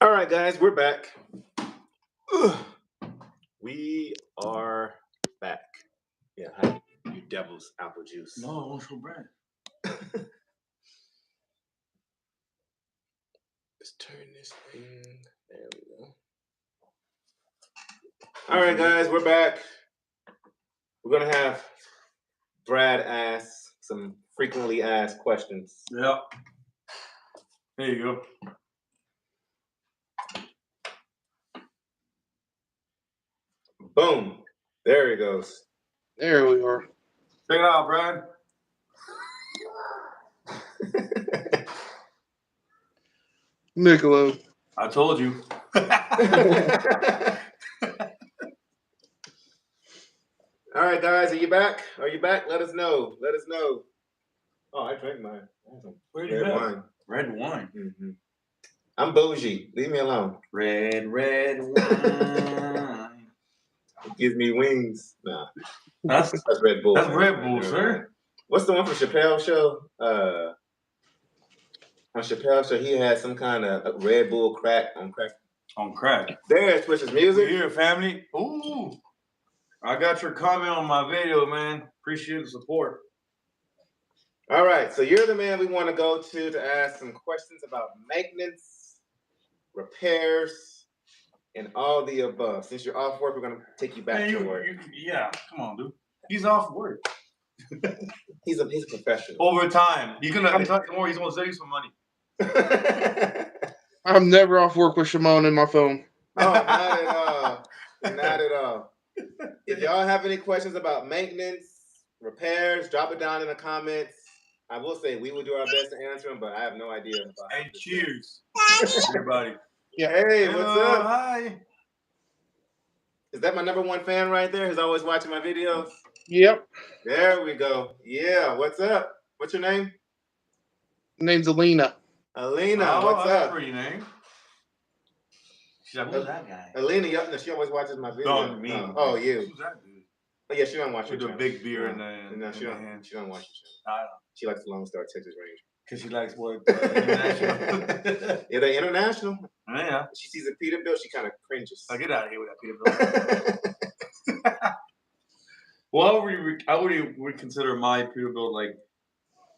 All right, guys, we're back. Ugh. We are back. Yeah, hi, you devil's apple juice. No, I want some bread. Let's turn this thing. There we go. All right, guys, we're back. We're gonna have Brad ask some frequently asked questions. Yep. There you go. Boom. There he goes. There we are. Check it out, Brad. Michelob. I told you. All right, guys, are you back? Are you back? Let us know. Let us know. Oh, I drank mine. Where'd you Red go? wine. Red wine. Mm-hmm. I'm bougie. Leave me alone. Red wine. It gives me wings. Nah. That's Red Bull. That's Red Bull, sir. What's the one from Chappelle's show? On Chappelle's show, he had some kind of Red Bull crack on crack. On crack. There, Twitch's music. We're here, family. Ooh. I got your comment on my video, man. Appreciate the support. All right, so you're the man we want to go to ask some questions about maintenance, repairs, and all the above. Since you're off work, we're going to take you back to work. Yeah, come on, dude. He's off work. He's a professional. Over time. He's going to save you some money. I'm never off work with Shimon in my phone. Oh, not at all. Not at all. If y'all have any questions about maintenance, repairs, drop it down in the comments. I will say we will do our best to answer them, but I have no idea. And cheers, everybody. Yeah. Hey, what's up? Hi. Is that my #1 fan right there? Who's always watching my videos? Yep. There we go. Yeah. What's up? What's your name? Name's Alina. Alina. Oh, what's that's up? a pretty name. She's like, who's that guy? Alina. No, she always watches my videos. No, me. Oh, you. Who's that dude? Oh, yeah, she don't watch your With the channel. big beer in No, she don't watch your channel. She likes the Lone Star Texas Ranger. Because she likes what? International. Yeah, they're international. Yeah. She sees a Peterbilt, she kind of cringes. I'll get out of here with that Peterbilt. Well, I would consider my Peterbilt like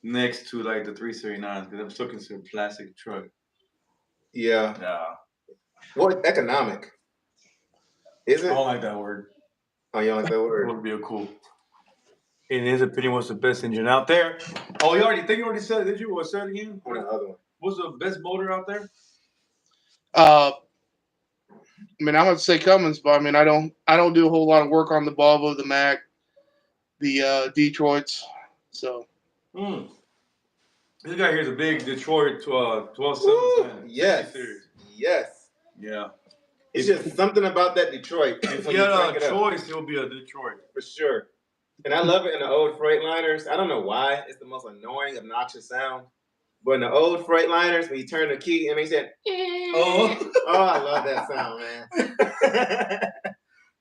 next to like the 339 because I'm still considered a plastic truck. Yeah. Yeah. Well, economic. Is it? I don't like that word. Oh, you don't like that word? It would be a cool. In his opinion, what's the best engine out there? Oh, you already said it, did you? Or said it again? Or the other one? What's the best motor out there? I mean, I would say Cummins, but I mean, I don't do a whole lot of work on the Volvo, the Mac, the Detroits. So. This guy here's a big Detroit 12.7. Yes. Yes. Yeah. It's just something about that Detroit. If you had a choice, it would be a Detroit. For sure. And I love it in the old Freightliners. I don't know why. It's the most annoying, obnoxious sound. But in the old Freightliners, when you turn the key and they said, oh, I love that sound, man.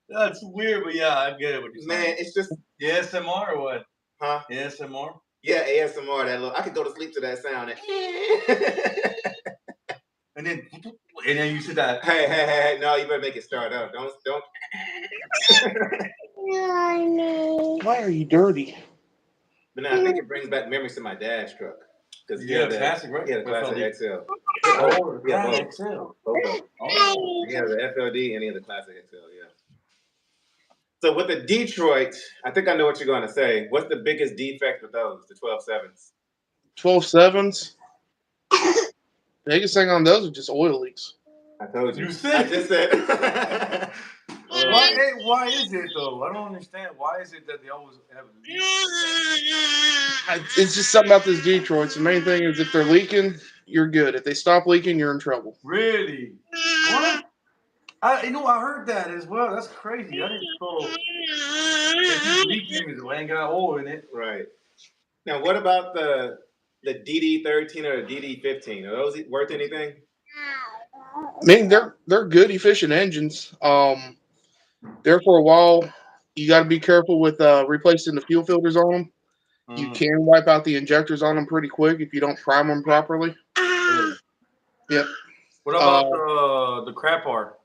That's weird, but yeah, I get it. What you're saying. Man, it's just ASMR or what? Huh? ASMR? Yeah, ASMR. That little. I could go to sleep to that sound. And then you said that. Hey! No, you better make it start up. Don't. Why are you dirty? But now I think it brings back memories to my dad's truck. Because he had a classic, right? He had a classic XL. Oh, yeah, both. XL. Oh. He has the FLD and he has the classic XL. Yeah. So with the Detroit, I think I know what you're going to say. What's the biggest defect with those? The 12.7s. 12.7s. Biggest thing on those are just oil leaks. I told you. You said. I just said. Why is it though? I don't understand. Why is it that they always have leaks? It's just something about this Detroit. The main thing is if they're leaking, you're good. If they stop leaking, you're in trouble. Really? What? I heard that as well. That's crazy. I didn't know. If it's leaking, it ain't got oil in it. Right. Now, what about the DD13 or the DD15? Are those worth anything? I mean, they're good, efficient engines. There for a while, you got to be careful with replacing the fuel filters on them. You can wipe out the injectors on them pretty quick if you don't prime them properly. Yep. What about the crap bar?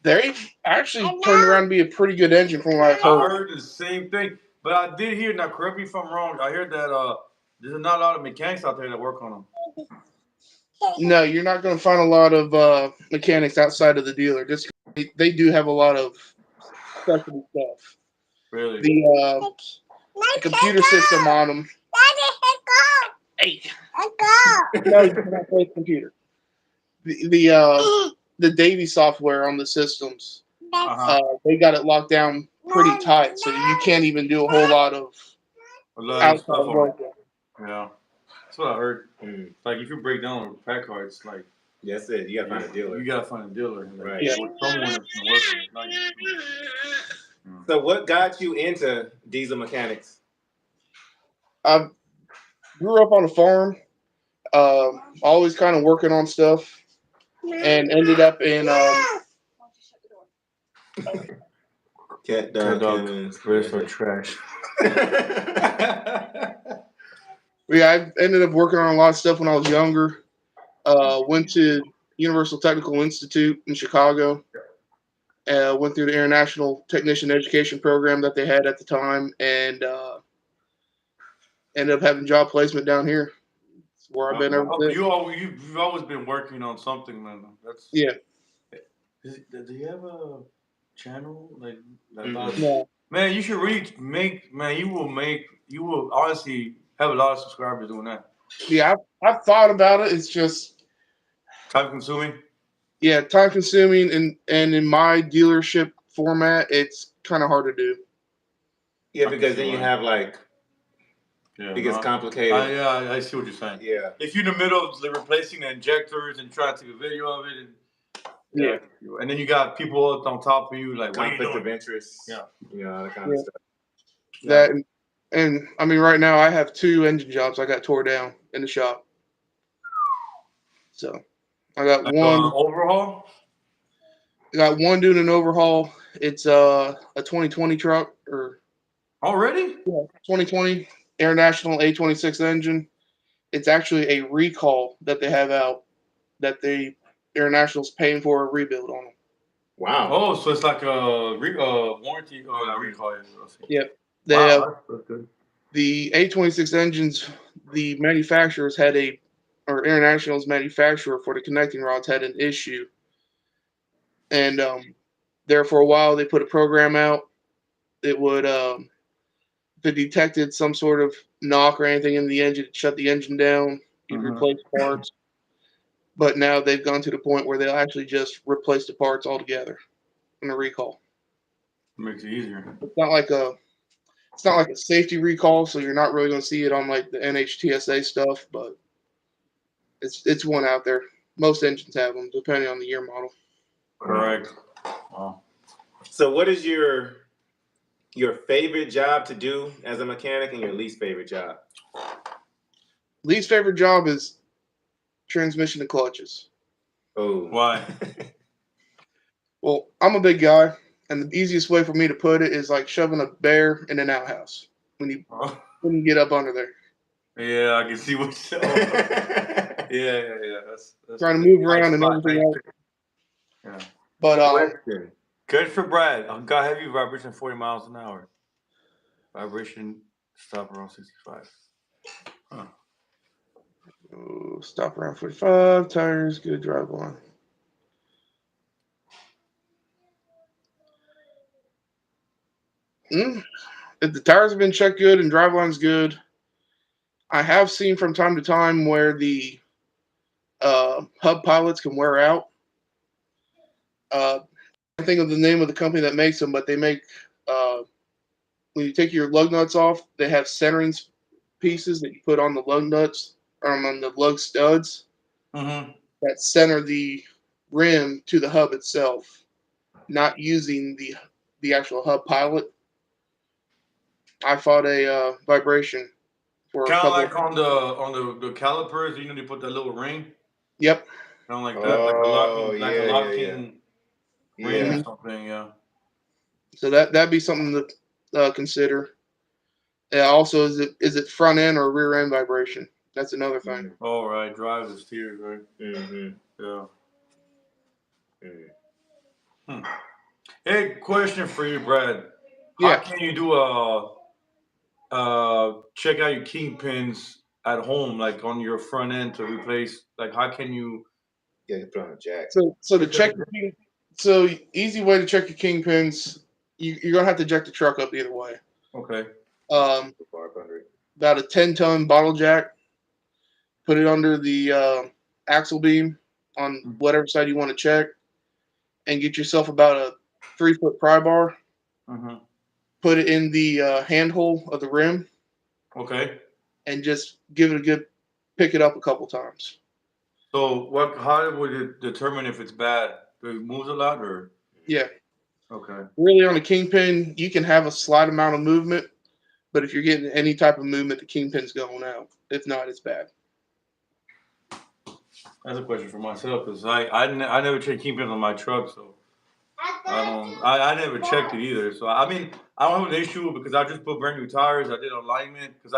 They've actually turned around to be a pretty good engine from what I've heard. I heard the same thing, but I did hear. Now, correct me if I'm wrong. I heard that there's not a lot of mechanics out there that work on them. No, you're not going to find a lot of mechanics outside of the dealer. Just they do have a lot of specialty stuff. Really? The computer system on them. Hey, no, you cannot play the computer. The Davy software on the systems, they got it locked down pretty tight, so you can't even do a whole lot of outside work. Yeah, that's what I heard. Like if you break down a pack car, it's like that's it. You gotta find a dealer. You gotta find a dealer, right? Yeah. Someone that's gonna work with it. So, what got you into diesel mechanics? I grew up on a farm, always kind of working on stuff, and ended up in cat dog where's our trash? Yeah, I ended up working on a lot of stuff when I was younger. Went to Universal Technical Institute in Chicago. Went through the International Technician Education Program that they had at the time, and ended up having job placement down here. That's where I've been ever since. You've always been working on something, man. That's yeah. Do you have a channel like that? No. Man, you should really make. Man, you will honestly have a lot of subscribers doing that. Yeah, I've thought about it. It's just time consuming. Yeah, time consuming, and in my dealership format, it's kind of hard to do. Yeah, because then you have like it gets complicated. Yeah, I see what you're saying. Yeah, if you're in the middle of replacing the injectors and trying to take a video of it, and and then you got people up on top of you like conflict of interest. Yeah, that kind of stuff. That and I mean, right now I have 2 engine jobs I got tore down in the shop. So I got one overhaul. I got one doing an overhaul. It's a 2020 truck or already 2020 International A26 engine. It's actually a recall that they have out that the International's paying for a rebuild on them. Wow. Oh, so it's like a warranty recall. Yep. That's good. The A26 engines, the manufacturers or International's manufacturer for the connecting rods had an issue. And there for a while, they put a program out. It would, if it detected some sort of knock or anything in the engine, shut the engine down, you'd replace parts. But now they've gone to the point where they'll actually just replace the parts altogether in a recall. Makes it easier. It's not like a safety recall, so you're not really going to see it on like the NHTSA stuff, but it's one out there. Most engines have them, depending on the year model. Correct. Wow. So, what is your favorite job to do as a mechanic, and your least favorite job? Least favorite job is transmission and clutches. Oh, why? Well, I'm a big guy, and the easiest way for me to put it is like shoving a bear in an outhouse when you get up under there. Yeah, I can see what you're saying. Yeah. That's trying to move around and everything else. Yeah. But good for Brad. I've got heavy vibration 40 miles an hour. Vibration stop around 65. Huh. Oh, stop around 45. Tires, good drive line. If the tires have been checked good and drive line's good, I have seen from time to time where the hub pilots can wear out. I can't think of the name of the company that makes them, but they make when you take your lug nuts off, they have centering pieces that you put on the lug nuts or on the lug studs that center the rim to the hub itself, not using the actual hub pilot. I fought a vibration for kind of like on the calipers. You know, they put that little ring. Yep. Kind of like that, like a locking ring or something. Yeah. So that'd be something to consider. Also, is it front end or rear end vibration? That's another thing. All right, drive the steers, right? Mm-hmm. Yeah. Mm. Hey, question for you, Brad. How Yeah. can you do check out your kingpins at home, like on your front end to replace? Like, how can you? Yeah, you put on a jack. So to check so easy way to check your kingpins, you're gonna have to jack the truck up either way. Okay. About a 10-ton bottle jack. Put it under the axle beam on whatever side you want to check, and get yourself about a 3-foot pry bar. Mm-hmm. Put it in the handhole of the rim, Okay. and just give it a good pick it up a couple times. So how would it determine if it's bad? Do it moves a lot or? Yeah. Okay. Really, on a kingpin, you can have a slight amount of movement, but if you're getting any type of movement, the kingpin's going out. If not, it's bad. That's a question for myself because I never check kingpins on my truck, so I never checked it either. So I mean I don't have an issue because I just put brand new tires. I did alignment because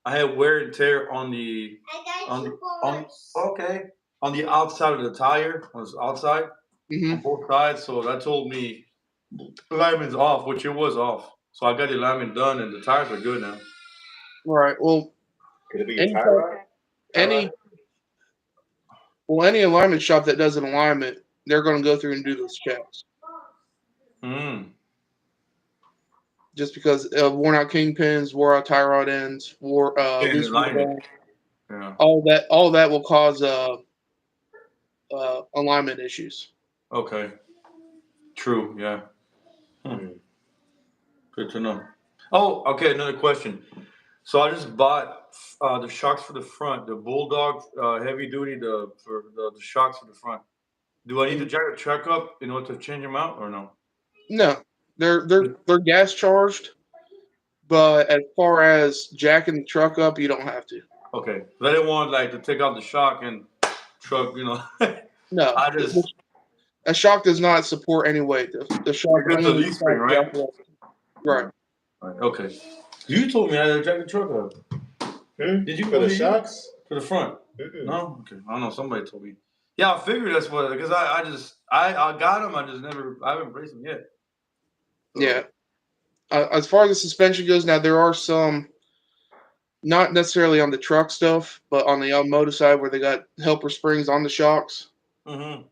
I had wear and tear on the on the outside of the tire on the outside on both sides. So that told me alignment's off, which it was off. So I got the alignment done and the tires are good now. Right. Well, could it be your tire rod? Any alignment shop that does an alignment, they're going to go through and do those checks. Just because worn out kingpins, wore out tie rod ends, loose wheel yeah. all that will cause alignment issues. Okay. True. Yeah. Good to know. Oh, okay. Another question. So I just bought the shocks for the front, the Bulldog heavy duty, the shocks for the front. Do I need to jack the truck up in order to change them out or no? No, they're gas charged, but as far as jacking the truck up, you don't have to. Okay, I didn't want like to take out the shock and truck, No, I just a shock does not support any weight. The shock it's a leaf spring, right? Right. Okay. You told me I had to jack the truck up. Did you for the shocks? For the front? No. Okay. I don't know. Somebody told me. Yeah, I figured that's what because I got them. I haven't braced them yet. So. Yeah. As far as the suspension goes, now there are some, not necessarily on the truck stuff, but on the automotive side where they got helper springs on the shocks. Mm-hmm.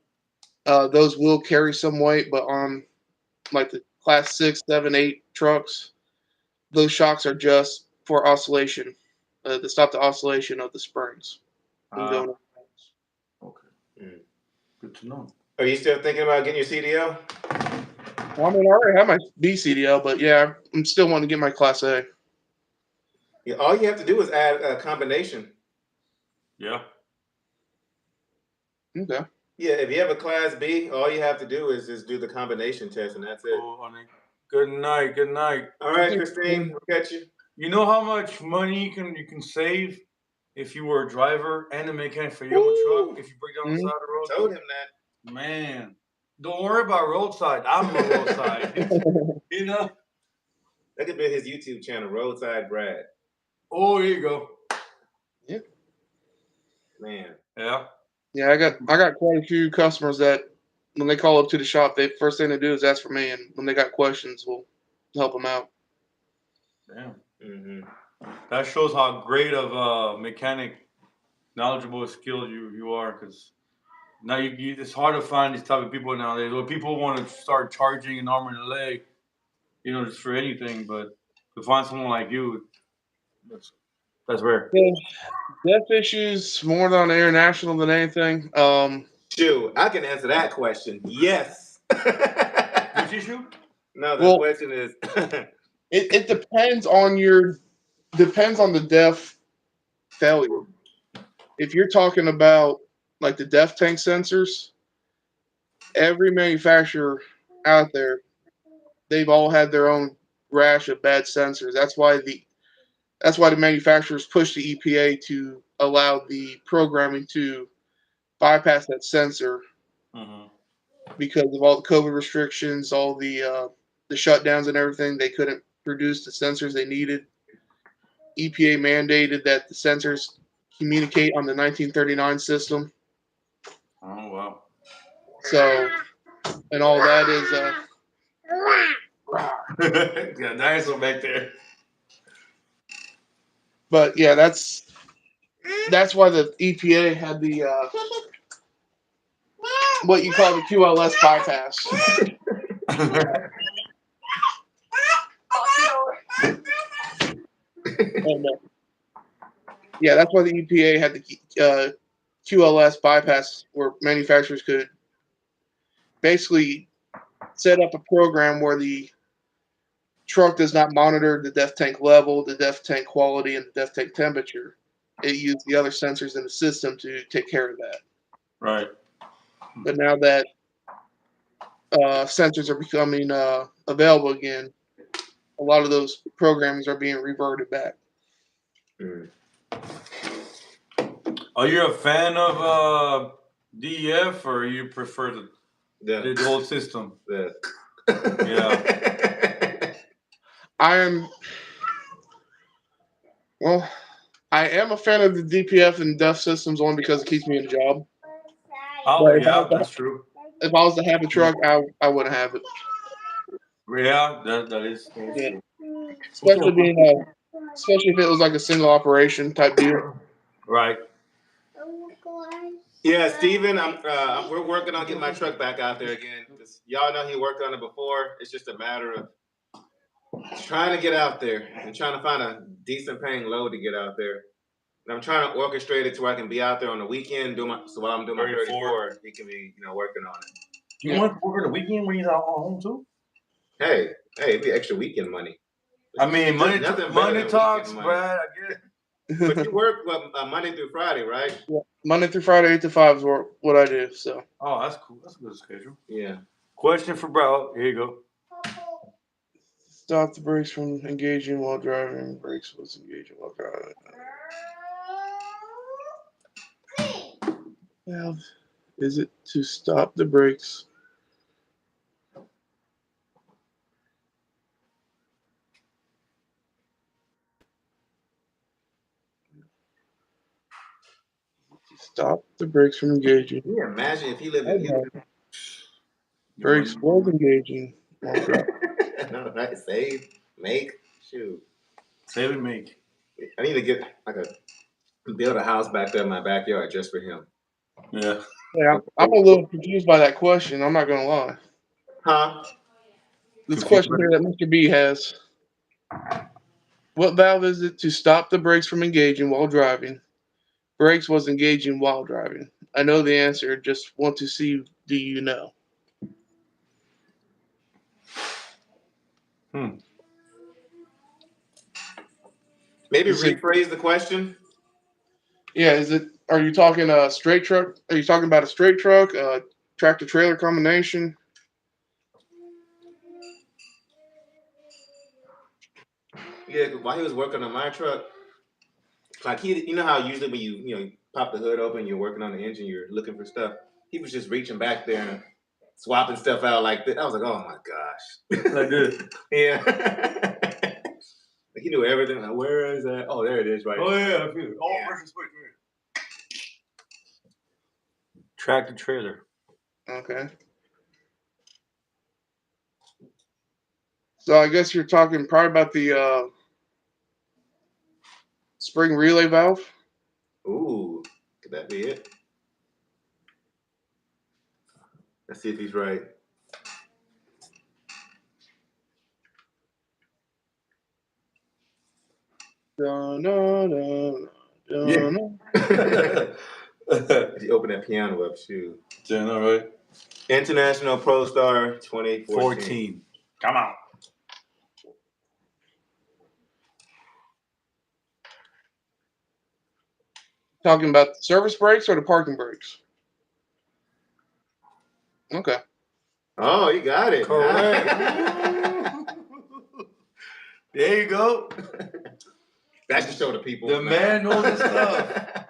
Those will carry some weight, but on like the class 6, 7, 8 trucks, those shocks are just for oscillation, to stop the oscillation of the springs. Okay. Good to know. Are you still thinking about getting your CDL? Well, I mean, I already have my B CDL, but yeah, I'm still wanting to get my Class A. Yeah, all you have to do is add a combination. Yeah. Okay. Yeah, if you have a Class B, all you have to do is just do the combination test, and that's it. Oh, honey. Good night. Good night. All right, Christine, we'll catch you. You know how much money you can save if you were a driver and a mechanic for your own truck if you break down the side of the road? I told him that. Man, don't worry about roadside. I'm a roadside. That could be his YouTube channel, Roadside Brad. Oh, here you go. Yeah. Man. Yeah. Yeah, I got quite a few customers that when they call up to the shop, the first thing they do is ask for me, and when they got questions, we'll help them out. Damn. Mm-hmm. That shows how great of a mechanic, knowledgeable, skilled you are. Because now it's hard to find these type of people nowadays. Well, people want to start charging an arm and a leg, just for anything. But to find someone like you, that's rare. Yeah. Death issues more on international than anything. Shoot, I can answer that question. Yes. Which issue? No, the question is. It depends on the DEF failure. If you're talking about like the DEF tank sensors, every manufacturer out there, they've all had their own rash of bad sensors. That's why the manufacturers push the EPA to allow the programming to bypass that sensor, because of all the COVID restrictions, all the shutdowns and everything. They couldn't produce the sensors they needed. EPA mandated that the sensors communicate on the 1939 system. Oh wow. So, and all that is Got a dinosaur back there. but yeah, that's why the EPA had the what you call the QLS bypass. And, yeah, that's why the EPA had the QLS bypass, where manufacturers could basically set up a program where the truck does not monitor the DEF tank level, the DEF tank quality, and the DEF tank temperature. It used the other sensors in the system to take care of that. Right. But now that sensors are becoming available again, a lot of those programs are being reverted back. Are you a fan of DEF, or you prefer the old system? Yeah. I am a fan of the DPF and DEF systems only because it keeps me in a job. Oh, yeah, that's true. If I was to have a truck, I wouldn't have it. Yeah, that is. Yeah. Especially if it was like a single operation type deal. Right. Yeah, Steven, we're working on getting my truck back out there again. Y'all know he worked on it before. It's just a matter of trying to get out there and trying to find a decent paying load to get out there. And I'm trying to orchestrate it to where I can be out there on the weekend, so while I'm doing my 34, he can be, working on it. You want to work on the weekend when he's out home too? Hey, it'd be extra weekend money. I mean, money talks, Brad. I get. But you work Monday through Friday, right? Yeah. Monday through Friday, 8 to 5 is what I do. So. Oh, that's cool. That's a good schedule. Yeah. Question for Brad. Here you go. Stop the brakes from engaging while driving. Brakes was engaging while driving. Valve, is it to stop the brakes? Stop the brakes from engaging. Can you imagine if he lived in Houston? Brakes was engaging. No, right? Save, make, shoot. Save and make. I need to get build a house back there in my backyard just for him. Yeah. Yeah, I'm a little confused by that question. I'm not gonna lie. Huh? This question here that Mr. B has. What valve is it to stop the brakes from engaging while driving? Brakes was engaging while driving. I know the answer. Just want to see, do you know? Maybe rephrase the question. Yeah, are you talking a straight truck? Are you talking about a straight truck, tractor trailer combination? Yeah, while he was working on my truck, like you know how usually when you pop the hood open, you're working on the engine, you're looking for stuff. He was just reaching back there and swapping stuff out like that. I was like, oh my gosh. Like this. Yeah. He knew everything. Like, where is that? Oh, there it is, right? Oh yeah, I feel it. Oh, versus wait. Tractor trailer. Okay. So I guess you're talking probably about the spring relay valve. Ooh, could that be it? Let's see if he's right. Dun, dun, dun, dun, Yeah. dun. You open that piano up, shoot. Yeah, all right. International Pro Star 2014. Come on. Talking about the service brakes or the parking brakes? Okay. Oh, you got it. Correct. There you go. That should show the people. The man knows his stuff.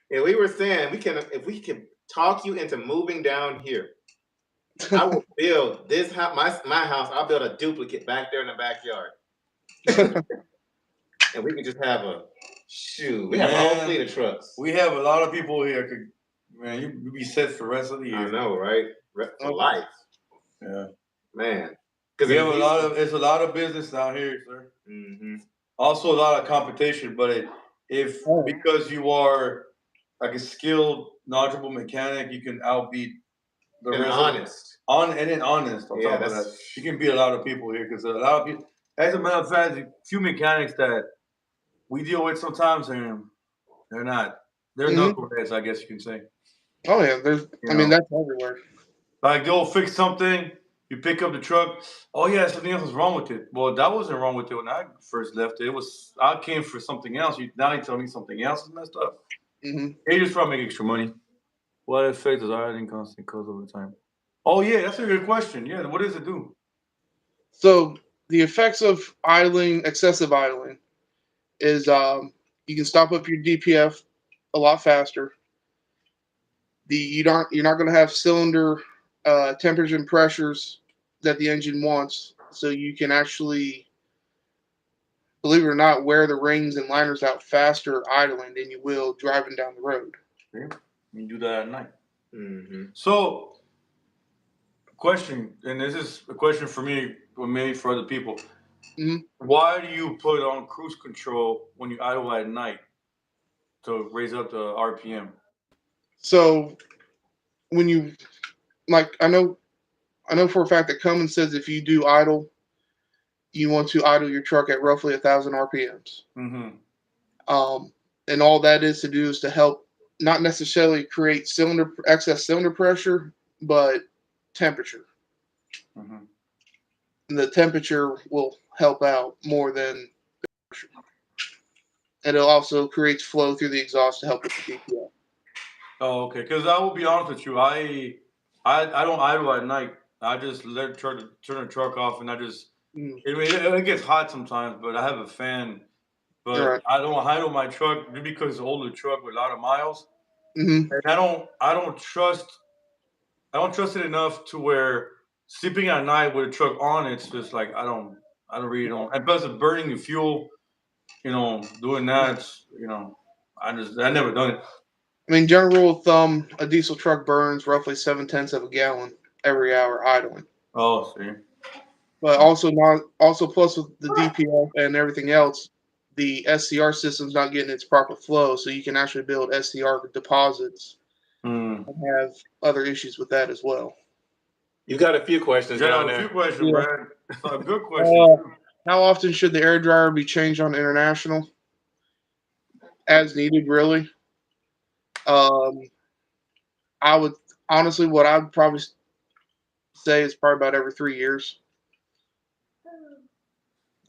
Yeah, we were saying if we can talk you into moving down here, I will build this house, my house. I'll build a duplicate back there in the backyard, and we can just have Shoot, we have a whole fleet of trucks. We have a lot of people here. Man, you be set for the rest of the year. I know, right? For life. Yeah, man. Because we have it's a lot of business down here, sir. Mm-hmm. Also, a lot of competition, but because you are like a skilled, knowledgeable mechanic, you can outbeat the rest. Honest. On top of that, you can beat a lot of people here because a lot of people. As a matter of fact, a few mechanics that we deal with sometimes, and they're knuckleheads, I guess you can say. Oh yeah, I mean that's everywhere. Like they'll fix something, you pick up the truck. Oh yeah, something else was wrong with it. Well, that wasn't wrong with it when I first left it. I came for something else. Now you tell me something else is messed up. Mm-hmm. They just try to make extra money. What effect does idling constant cause over time? Oh yeah, that's a good question. Yeah, what does it do? So the effects of excessive idling, is you can stop up your DPF a lot faster. You're not going to have cylinder temperature and pressures that the engine wants, so you can actually, believe it or not, wear the rings and liners out faster idling than you will driving down the road. Yeah, you do that at night. Mm-hmm. So, question, and this is a question for me, or maybe for other people. Mm-hmm. Why do you put on cruise control when you idle at night to raise up the RPM? So, when you I know for a fact that Cummins says if you do idle, you want to idle your truck at roughly 1,000 RPMs. Mm-hmm. And all that is to do is to help not necessarily create excess cylinder pressure, but temperature. Mm-hmm. And the temperature will help out more than pressure. And it also creates flow through the exhaust to help with the DPF. Oh, okay. Because I will be honest with you, I don't idle at night. I just turn the truck off, and I just. It gets hot sometimes, but I have a fan. But right. I don't idle my truck because it's an older truck with a lot of miles. Mm-hmm. And I don't trust it enough to where sleeping at night with a truck on, it's just like I really don't. And plus, of burning the fuel, doing that, I never done it. I mean, general rule of thumb, a diesel truck burns roughly 0.7 of a gallon every hour idling. Oh, see. But also plus with the DPF and everything else, the SCR system's not getting its proper flow, so you can actually build SCR deposits and have other issues with that as well. You got a few questions down there. A few questions, Brad. A good question. How often should the air dryer be changed on international? As needed, really. I would honestly, what I would probably say is probably about every 3 years.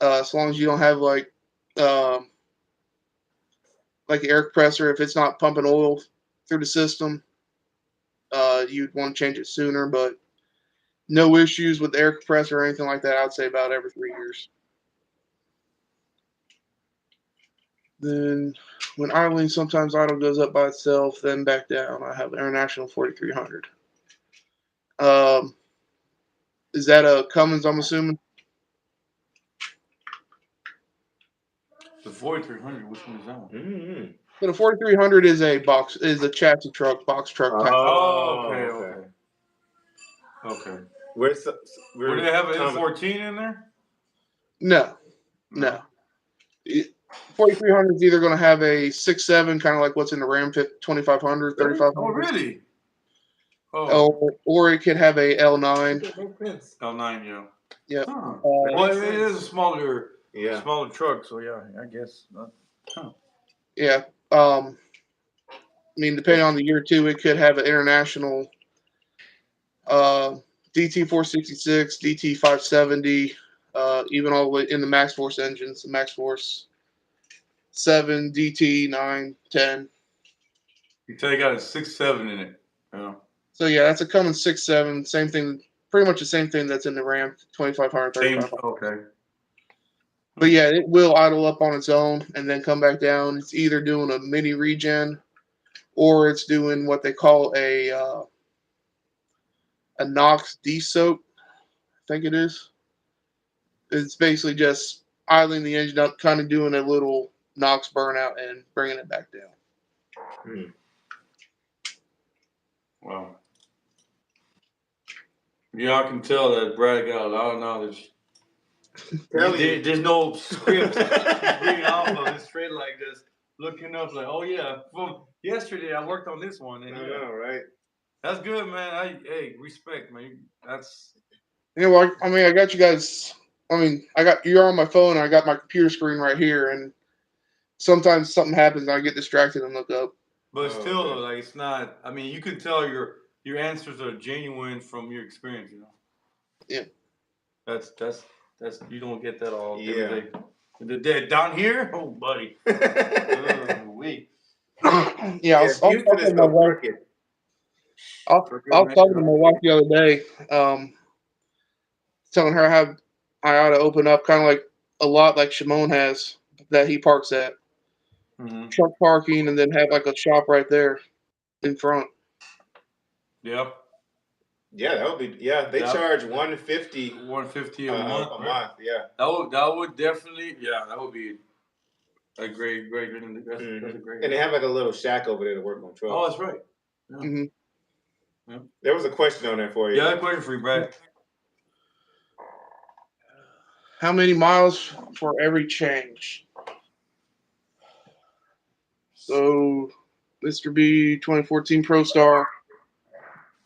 As long as you don't have like an air compressor, if it's not pumping oil through the system, you'd want to change it sooner. But no issues with the air compressor or anything like that. I'd say about every 3 years. Then when idling, sometimes idle goes up by itself, then back down. I have the International 4300. Is that a Cummins, I'm assuming? The 4300, which one is that one? Mm-hmm. So the 4300 is a chassis truck, box truck type. Oh, okay. Would they have an N14 in there? No. 4300 is either going to have a 6.7, kind of like what's in the Ram 2500, 3500. Oh, really? Oh. Or it could have a L9. L9, yeah. Yeah. Huh. Well, it is a smaller truck, so yeah, I guess. Yeah. I mean, depending on the year too, it could have an international DT466, DT570, even all the way in the Max Force engines, the Max Force 7, DT 9, 10. You tell you got a 6.7 in it. Yeah. So yeah, that's a Cummins 6.7. Same thing, pretty much the same thing that's in the Ram 2500, 3500. Okay. But yeah, it will idle up on its own and then come back down. It's either doing a mini regen, or it's doing what they call a NOx de-soak. I think it is. It's basically just idling the engine up, kind of doing a little NOx burnout and bringing it back down. Wow. Yeah, I can tell that Brad got a lot of knowledge. There's no script reading off of it. Straight like just looking up, like, oh yeah, from yesterday I worked on this one. And I know, right? That's good, man. Hey, respect, man. That's. Well, I mean, I got you guys. I mean, you're on my phone. And I got my computer screen right here, and sometimes something happens, and I get distracted and look up. But still, like, it's not. I mean, you can tell your answers are genuine from your experience. Yeah. That's you don't get that all every day. The dead down here, oh buddy. Yeah, I was talking to my wife. I was talking to my wife the other day, telling her how I ought to open up kind of like a lot like Shimon has that he parks at. Truck parking, and then have like a shop right there in front. Yep. Yeah, that would be. Yeah, they charge $150 a month. Right? Yeah. That would definitely. Yeah, that would be a great. That's a great. And they have like a little shack over there to work on trucks. Oh, that's right. Yeah. Mm-hmm. Yeah. There was a question on there for you. Yeah, a question for you, Brad. How many miles for every change? So, Mr. B 2014 Pro Star.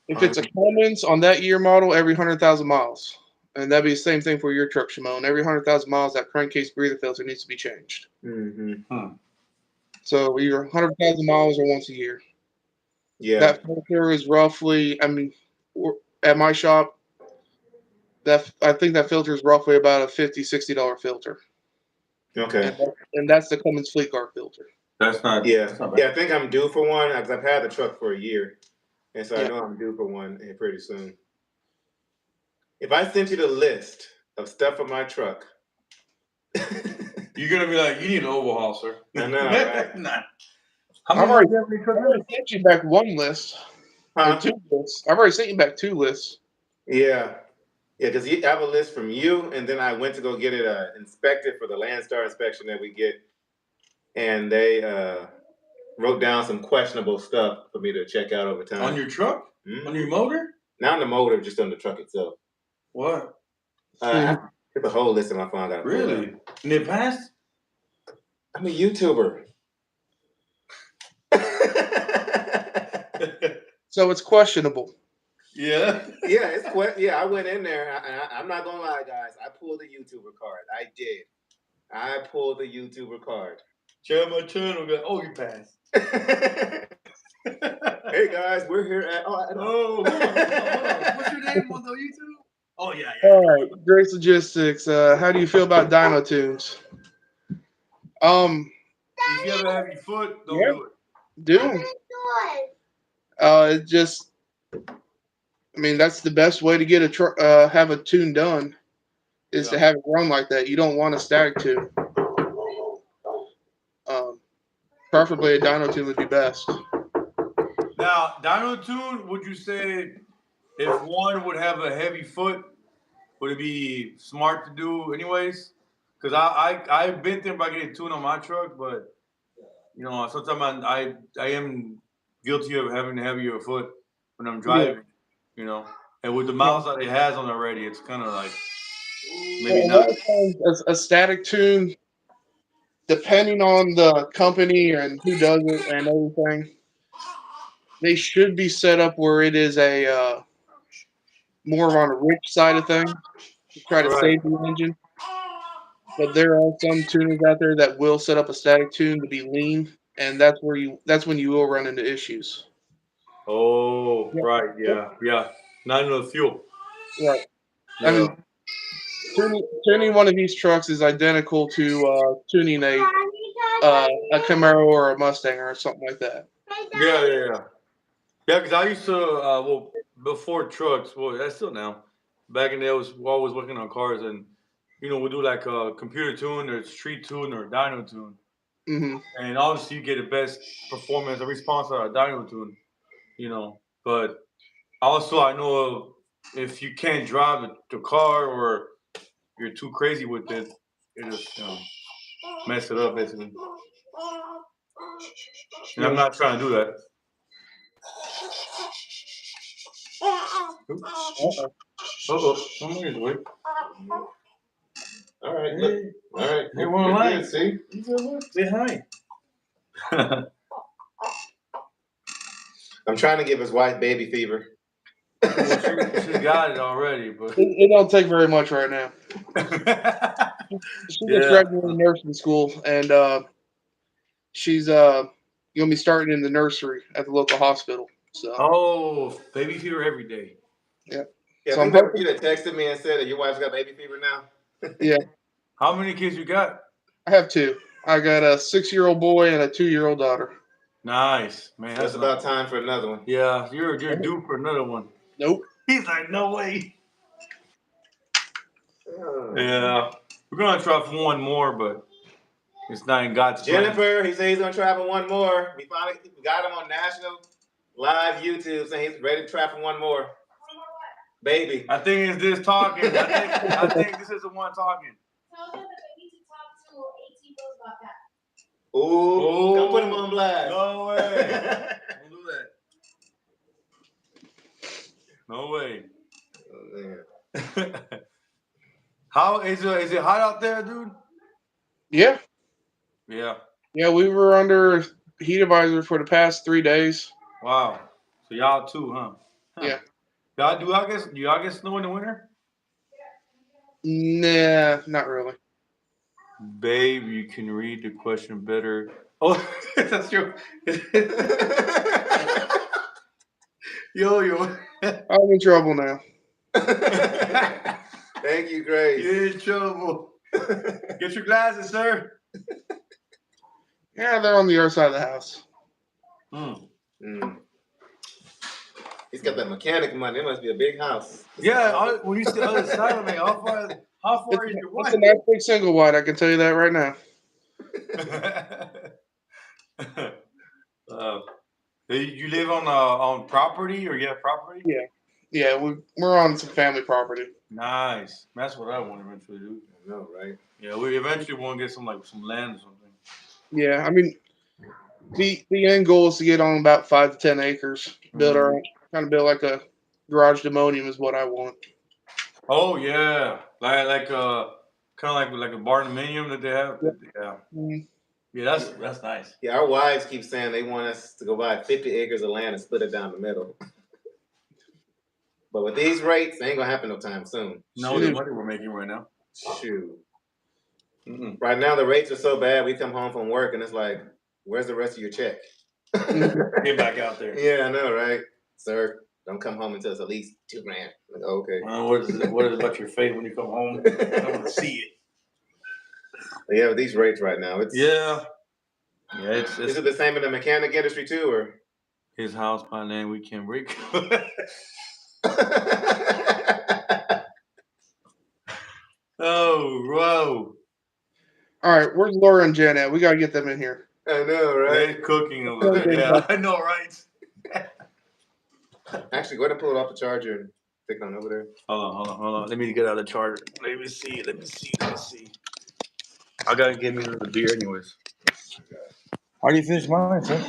If it's a Cummins on that year model, every 100,000 miles. And that'd be the same thing for your truck, Shimon. Every 100,000 miles, that crankcase breather filter needs to be changed. So either 100,000 miles or once a year. Yeah. That filter is roughly, I mean, at my shop, I think that filter is roughly about a $50, $60 filter. Okay. And that's the Cummins Fleet Car filter. That's not. Yeah. That's not bad. Yeah, I think I'm due for one because I've had the truck for a year. And so I know I'm due for one pretty soon. If I sent you the list of stuff on my truck, you're going to be like, you need an overhaul, sir. I know, right? I've already sent you back one list. Or two lists. I've already sent you back two lists. Yeah. Yeah, because I have a list from you, and then I went to go get it inspected for the Landstar inspection that we get. And they wrote down some questionable stuff for me to check out over time. On your truck? Mm-hmm. On your motor? Not on the motor, just on the truck itself. What? There's a whole list in my phone. Really? And it passed? I'm a YouTuber. So it's questionable. Yeah. Yeah, I went in there. I'm not going to lie, guys. I pulled the YouTuber card. I did. I pulled the YouTuber card. Share my channel. Oh, you passed. Hey guys, we're here at. What's your name on the YouTube? Oh yeah. All right, Grace Logistics. How do you feel about dyno tunes? If you ever have your foot, don't do it. It just. I mean, that's the best way to get have a tune done, is to have it run like that. You don't want a static tune. Preferably a dyno tune would be best. Now, dyno tune, would you say if one would have a heavy foot, would it be smart to do anyways? Because I've been thinking about getting a tune on my truck, but sometimes I am guilty of having a heavier foot when I'm driving. And with the miles that it has on already, it's kind of like maybe not. A static tune, depending on the company and who does it and everything, they should be set up where it is a more on a rich side of things to try to save the engine. But there are some tuners out there that will set up a static tune to be lean, and that's when you will run into issues. Oh, right, yeah. Not enough fuel. Right. Yeah. I mean, tuning one of these trucks is identical to tuning a Camaro or a Mustang or something like that. Yeah, because I used to, before trucks, that's still now. Back in the day, I was always working on cars, and, we do like a computer tune or street tune or dyno tune. Mm-hmm. And obviously, you get the best performance and response out of a dyno tune, But also, I know if you can't drive the car or you're too crazy with it, it just mess it up, basically. And I'm not trying to do that. Somebody's awake. All right, look. All right, They won't lie. See? Say hi. I'm trying to give his wife baby fever. Well, she got it already, but It don't take very much right now. She gets regular in nursing school, and she's gonna be starting in the nursery at the local hospital. So. Oh, baby fever every day. Yeah. Yeah, So I I'm think hoping. you that texted me and said that your wife's got baby fever now. Yeah. How many kids you got? I have 2. I got a 6-year-old boy and a 2-year-old daughter. Nice, man. That's about time for another one. Yeah, you're due for another one. Nope. He's like, no way. Yeah, we're gonna try for one more, but it's not in God's plan. Jennifer, he said he's gonna try for one more. We finally got him on national live YouTube, saying he's ready to try for one more. Baby. I think it's this talking. I think this is the one talking. Tell them that they need to talk to AT Rose about that. Ooh, come put him on blast. No way. Don't do that. No way. Oh, man. How is it hot out there, dude? Yeah. Yeah. Yeah, we were under heat advisor for the past 3 days. Wow. So y'all too, huh? Yeah. Do y'all get snow in the winter? Nah, not really. Babe, you can read the question better. Oh, that's true. Yo. I'm in trouble now. Thank you, Grace. You're in trouble. Get your glasses, sir. Yeah, they're on the other side of the house. He's got that mechanic money. It must be a big house. Yeah, when you see the other side of me, how far is your wife? It's a nice big single wide, I can tell you that right now. You live on property, or you have property? Yeah. Yeah, we're on some family property. Nice. That's what I want to eventually do. I know, right? Yeah, we eventually want to get some land or something. Yeah, I mean, the end goal is to get on about 5 to 10 acres. Build build like a garage demonium is what I want. Oh yeah, like kind of like a barnuminium that they have. Yep. Yeah. Mm-hmm. Yeah, that's nice. Yeah, our wives keep saying they want us to go buy 50 acres of land and split it down the middle. But with these rates, it ain't gonna happen no time soon. No, the money we're making right now. Shoot. Right now, the rates are so bad. We come home from work and it's like, where's the rest of your check? Get back out there. Yeah, I know, right? Sir, don't come home until it's at least $2,000. Like, okay. What is it about your face when you come home? I want to see it. Yeah, with these rates right now, it's it's is it the same in the mechanic industry too, or his house by name we can't break. Oh, whoa. All right, where's Laura and Jen at? We got to get them in here. I know, right? They're cooking over there. Yeah, I know, right? Actually, go ahead and pull it off the charger and stick it on over there. Hold on. Let me get out of the charger. Let me see. I gotta get me another beer anyways. How do you finish mine, sir?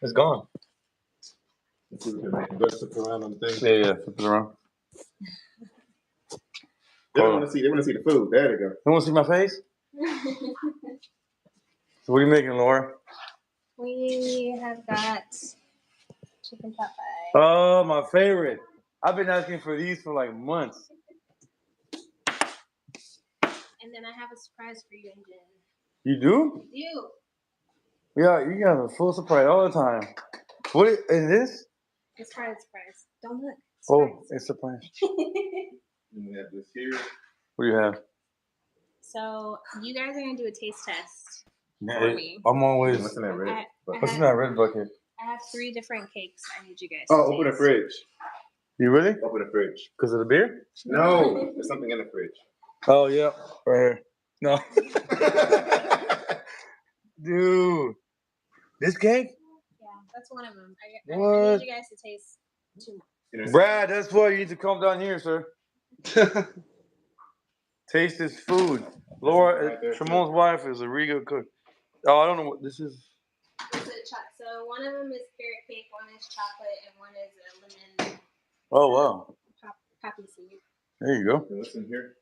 It's gone. Let's see if we can go flip around on the thing. Yeah, flip it around. They want to see the food. There they go. You want to see my face? So what are you making, Laura? We have got chicken pot pie. Oh, my favorite. I've been asking for these for like months. And then I have a surprise for you and Jen. You do? You. Yeah, you guys are full surprise all the time. What is this? It's surprise. Don't look. Oh, it's surprise. And we have this here. What do you have? So you guys are gonna do a taste test Yeah, for me. I'm always. What's in that red? What's in that red bucket? I have 3 different cakes. I need you guys. Oh, to open the taste. fridge. You really? Open the fridge. Because of the beer? No, there's something in the fridge. Oh, yeah. Right here. No. Dude. This cake? Yeah, that's one of them. I What? need you guys to taste 2 more. Brad, that's why you need to come down here, sir. Taste this food. Laura, Right there, Shamon's wife is a really good cook. Oh, I don't know what this is. chocolate. So one of them is carrot cake, one is chocolate, and one is a lemon Oh wow. poppy seed. There you go. What's in here?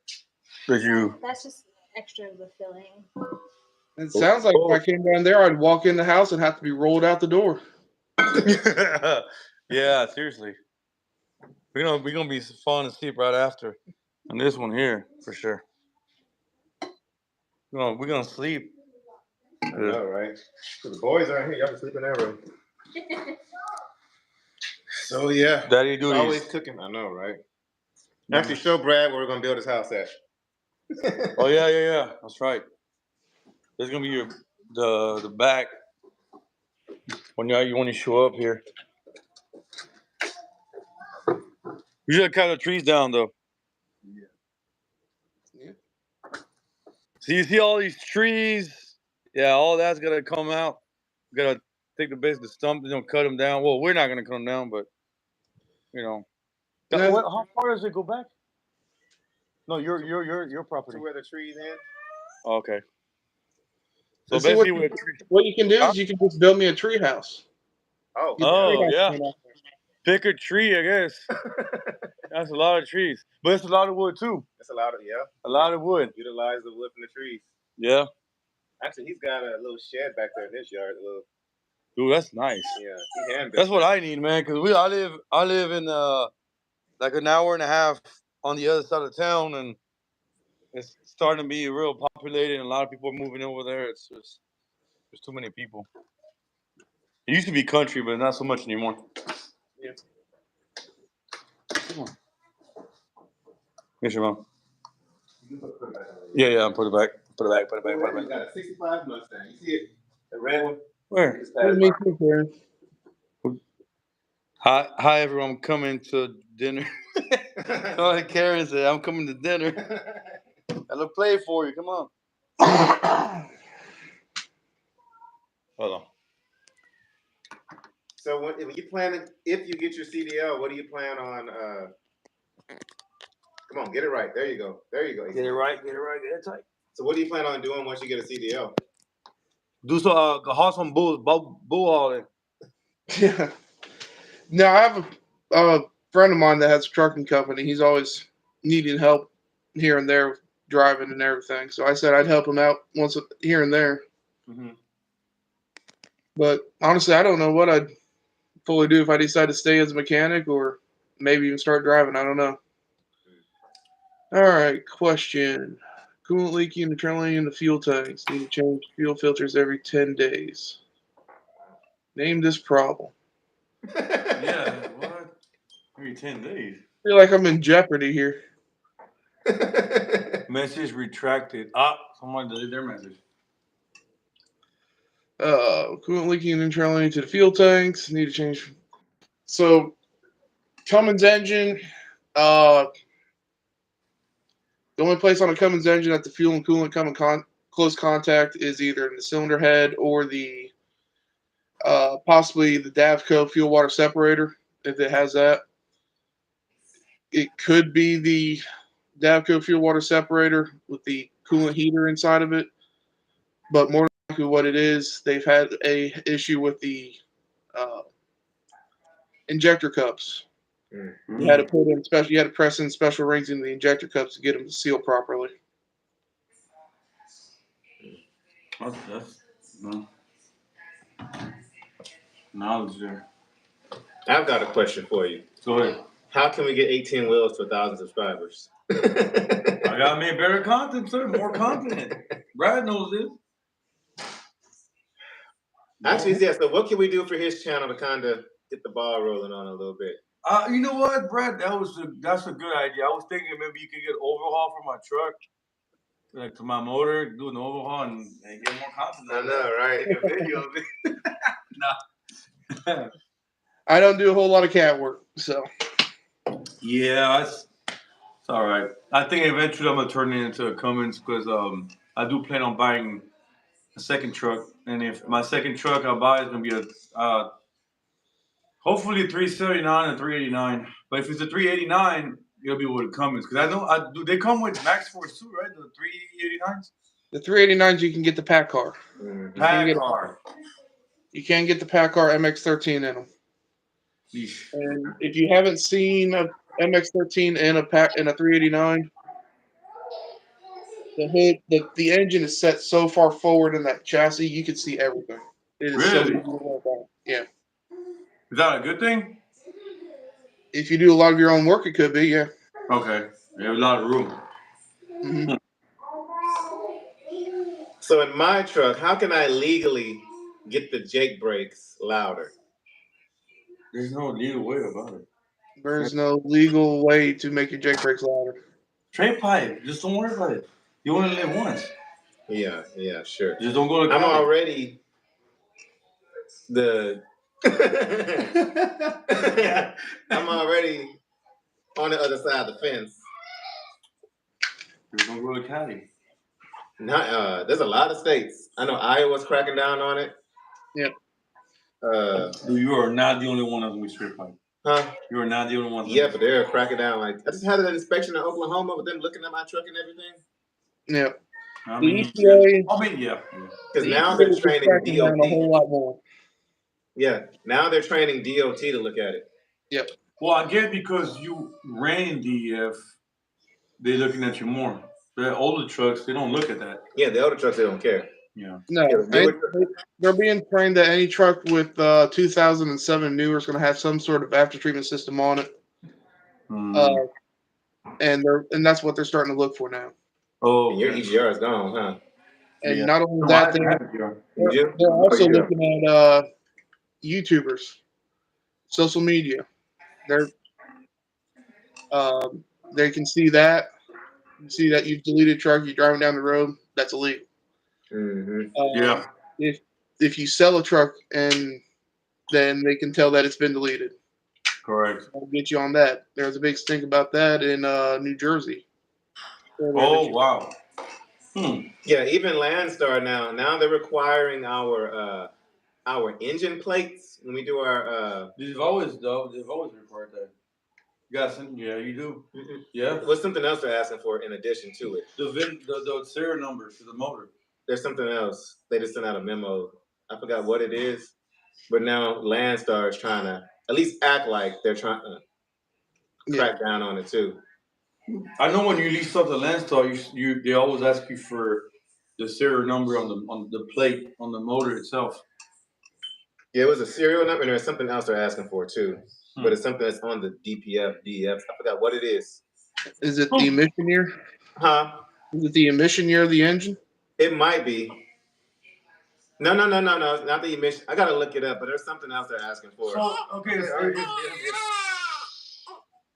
Did you? That's just extra of the filling. It sounds like if I came down there, I'd walk in the house and have to be rolled out the door. Yeah, seriously. We're gonna be falling asleep right after on this one here for sure. We're gonna sleep. I know, right? So the boys aren't here. Y'all can sleep in that room. So yeah, Daddy duties. always cooking. I know, right? Actually, show Brad where we're gonna build his house at. Oh yeah. That's right. There's gonna be the back when you show up here. You should cut the trees down though. Yeah. So you see all these trees? Yeah, all that's gonna come out. We gotta take the stump, cut them down. Well, we're not gonna cut them down, but how far does it go back? No, your property. To where the trees end. Okay. So See, basically, what you can do is you can just build me a tree house. Oh. Yeah. Pick a tree, I guess. That's a lot of trees, but it's a lot of wood too. It's a lot of A lot of wood. Utilize the wood from the trees. Yeah. Actually, he's got a little shed back there in his yard. Dude, that's nice. Yeah. That's what I need, man. Cause I live in like an hour and a half on the other side of town, and it's starting to be real populated, and a lot of people are moving over there. It's just there's too many people. It used to be country, but not so much anymore. Yeah. Come on. Yes, your mom. Yeah. Put it back. Put it back. You got a 65 Mustang. You see it? The red one? Where? Me too, Karen. Hi, everyone. I'm coming to dinner. Oh, Karen said, I'm coming to dinner. I'll play for you. Come on. Hold on. So if you get your CDL, what do you plan on? Come on, get it right. There you go. Get it right. Get it tight. So what do you plan on doing once you get a CDL? Do so. Haul some bull hauling. Yeah. No, I have a friend of mine that has a trucking company. He's always needing help here and there with driving and everything. So I said I'd help him out once here and there. Mm-hmm. But honestly, I don't know what I'd fully do if I decide to stay as a mechanic or maybe even start driving. I don't know. All right, question. Coolant leaking internally in the fuel tanks. Need to change fuel filters every 10 days. Name this problem. Yeah, what? Every 10 days. I feel like I'm in jeopardy here. Message retracted. Someone deleted their message. Coolant leaking internally to the fuel tanks. Need to change. So, Cummins engine. The only place on a Cummins engine that the fuel and coolant come in close contact is either in the cylinder head or the possibly the Davco fuel water separator, if it has that. It could be the Davco fuel water separator with the coolant heater inside of it, but more likely what it is, they've had a issue with the injector cups. Mm-hmm. You had to press in special rings in the injector cups to get them to seal properly. That's no knowledge there. I've got a question for you. Go ahead. How can we get 18 wheels to 1,000 subscribers? I gotta make better content, sir. More content. Brad knows this. Actually, yeah. So, what can we do for his channel to kind of get the ball rolling on a little bit? You know what, Brad? That's a good idea. I was thinking maybe you could get overhaul for my truck, like to my motor, do an overhaul and get more content. I know, right? Take a video of it. Nah. I don't do a whole lot of cat work, so. Yeah, it's all right. I think eventually I'm gonna turn it into a Cummins because I do plan on buying a second truck, and if my second truck I buy is gonna be a hopefully a 379 and 389. But if it's a 389, it'll be with Cummins because they come with Max Force too, right? The 389s. The 389s you can get the pack car. Mm-hmm. Pack car. You can get the PACCAR MX-13 in them. Yeesh. And if you haven't seen a MX-13 in a 389, the hood, the engine is set so far forward in that chassis, you can see everything. It is so Really? easy to work on. Yeah. Is that a good thing? If you do a lot of your own work, it could be, yeah. Okay. You have a lot of room. Mm-hmm. So in my truck, how can I legally get the Jake brakes louder? There's no legal way about it. There is no legal way to make your Jake brakes louder. Trade pipe. Just don't worry about it. You only live once. Yeah, sure. Just don't go to I'm Cali. already the I'm already on the other side of the fence. Just don't go to Cali. There's a lot of states. I know Iowa's cracking down on it. Yep. You are not the only one that's with straight pipe. Huh? You are not the only one. Yeah, but they're cracking down. Like I just had an inspection in Oklahoma with them looking at my truck and everything. Yeah. I The mean, EPA, yeah. Because now they're training cracking down a DOT. whole lot more. Yeah, now they're training DOT to look at it. Yep. Well, I get because you ran DEF, they're looking at you more. The older trucks, they don't look at that. Yeah, the older trucks, they don't care. Yeah. No, they're being trained that any truck with 2007 newer is going to have some sort of after treatment system on it, and that's what they're starting to look for now. Oh, and your EGR is gone, huh? And not only that, they're also looking at YouTubers, social media. They can see that. You see that you've deleted a truck, you're driving down the road, that's illegal. Mm-hmm. If you sell a truck, and then they can tell that it's been deleted. Correct. I'll get you on that. There's a big stink about that in New Jersey. Oh, wow. Yeah, even Landstar now they're requiring our engine plates when we do our. They've always required that. Yeah, you do. Mm-hmm. Yeah. What's something else they're asking for in addition to it? The serial number for the motor. There's something else. They just sent out a memo. I forgot what it is, but now Landstar is trying to at least act like they're trying to crack down on it too. I know when you lease up the Landstar, they always ask you for the serial number on the plate on the motor itself. Yeah, it was a serial number, and there's something else they're asking for too. But it's something that's on the DEF. I forgot what it is. Is it the emission year? Huh? Is it the emission year of the engine? It might be. No, not the emission. I gotta look it up, but there's something else they're asking for. So, okay,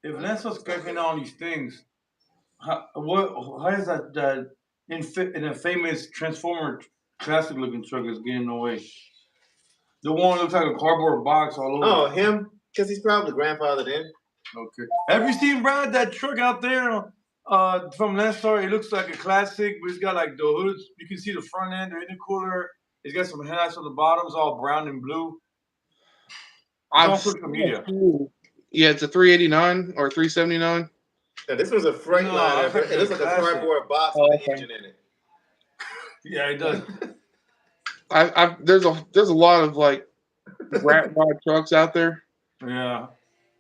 if Landstar's cracking on these things, how is that in a famous Transformer classic looking truck is getting away? The one that looks like a cardboard box all over. Oh, him? Because he's probably grandfathered in. Okay. Have you seen Brad that truck out there from Landstar? It looks like a classic, but it's got like the hoods. You can see the front end, the intercooler. It's got some headlights on the bottom. It's all brown and blue. On social media. Yeah, it's a 389 or 379. Yeah, this was a Freightliner. It looks like a cardboard box with an engine in it. Yeah, it does. There's a lot of like rat rod trucks out there. Yeah,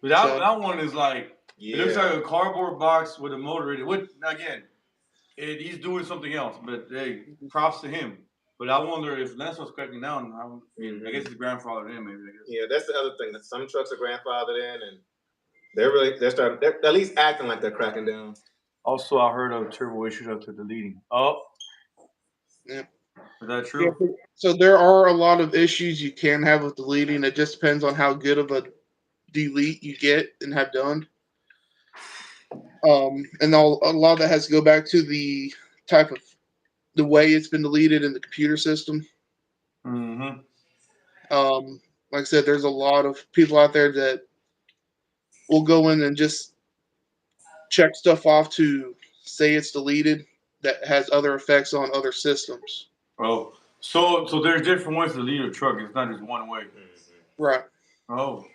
but that one is like it looks like a cardboard box with a motor in it. What again? He's doing something else, but hey, props to him. But I wonder if Landstar's cracking down. I guess his grandfather in maybe. I guess. Yeah, that's the other thing. That some trucks are grandfathered in, and they're at least acting like they're cracking down. Also, I heard of turbo issues after deleting. Oh, yeah. Is that true? Yeah, so there are a lot of issues you can have with deleting. It just depends on how good of a delete you get and have done. And a lot of that has to go back to the way it's been deleted in the computer system. Mm-hmm. Like I said, there's a lot of people out there that will go in and just check stuff off to say it's deleted that has other effects on other systems. Oh, so there's different ways to delete a truck. It's not just one way. Right. Oh.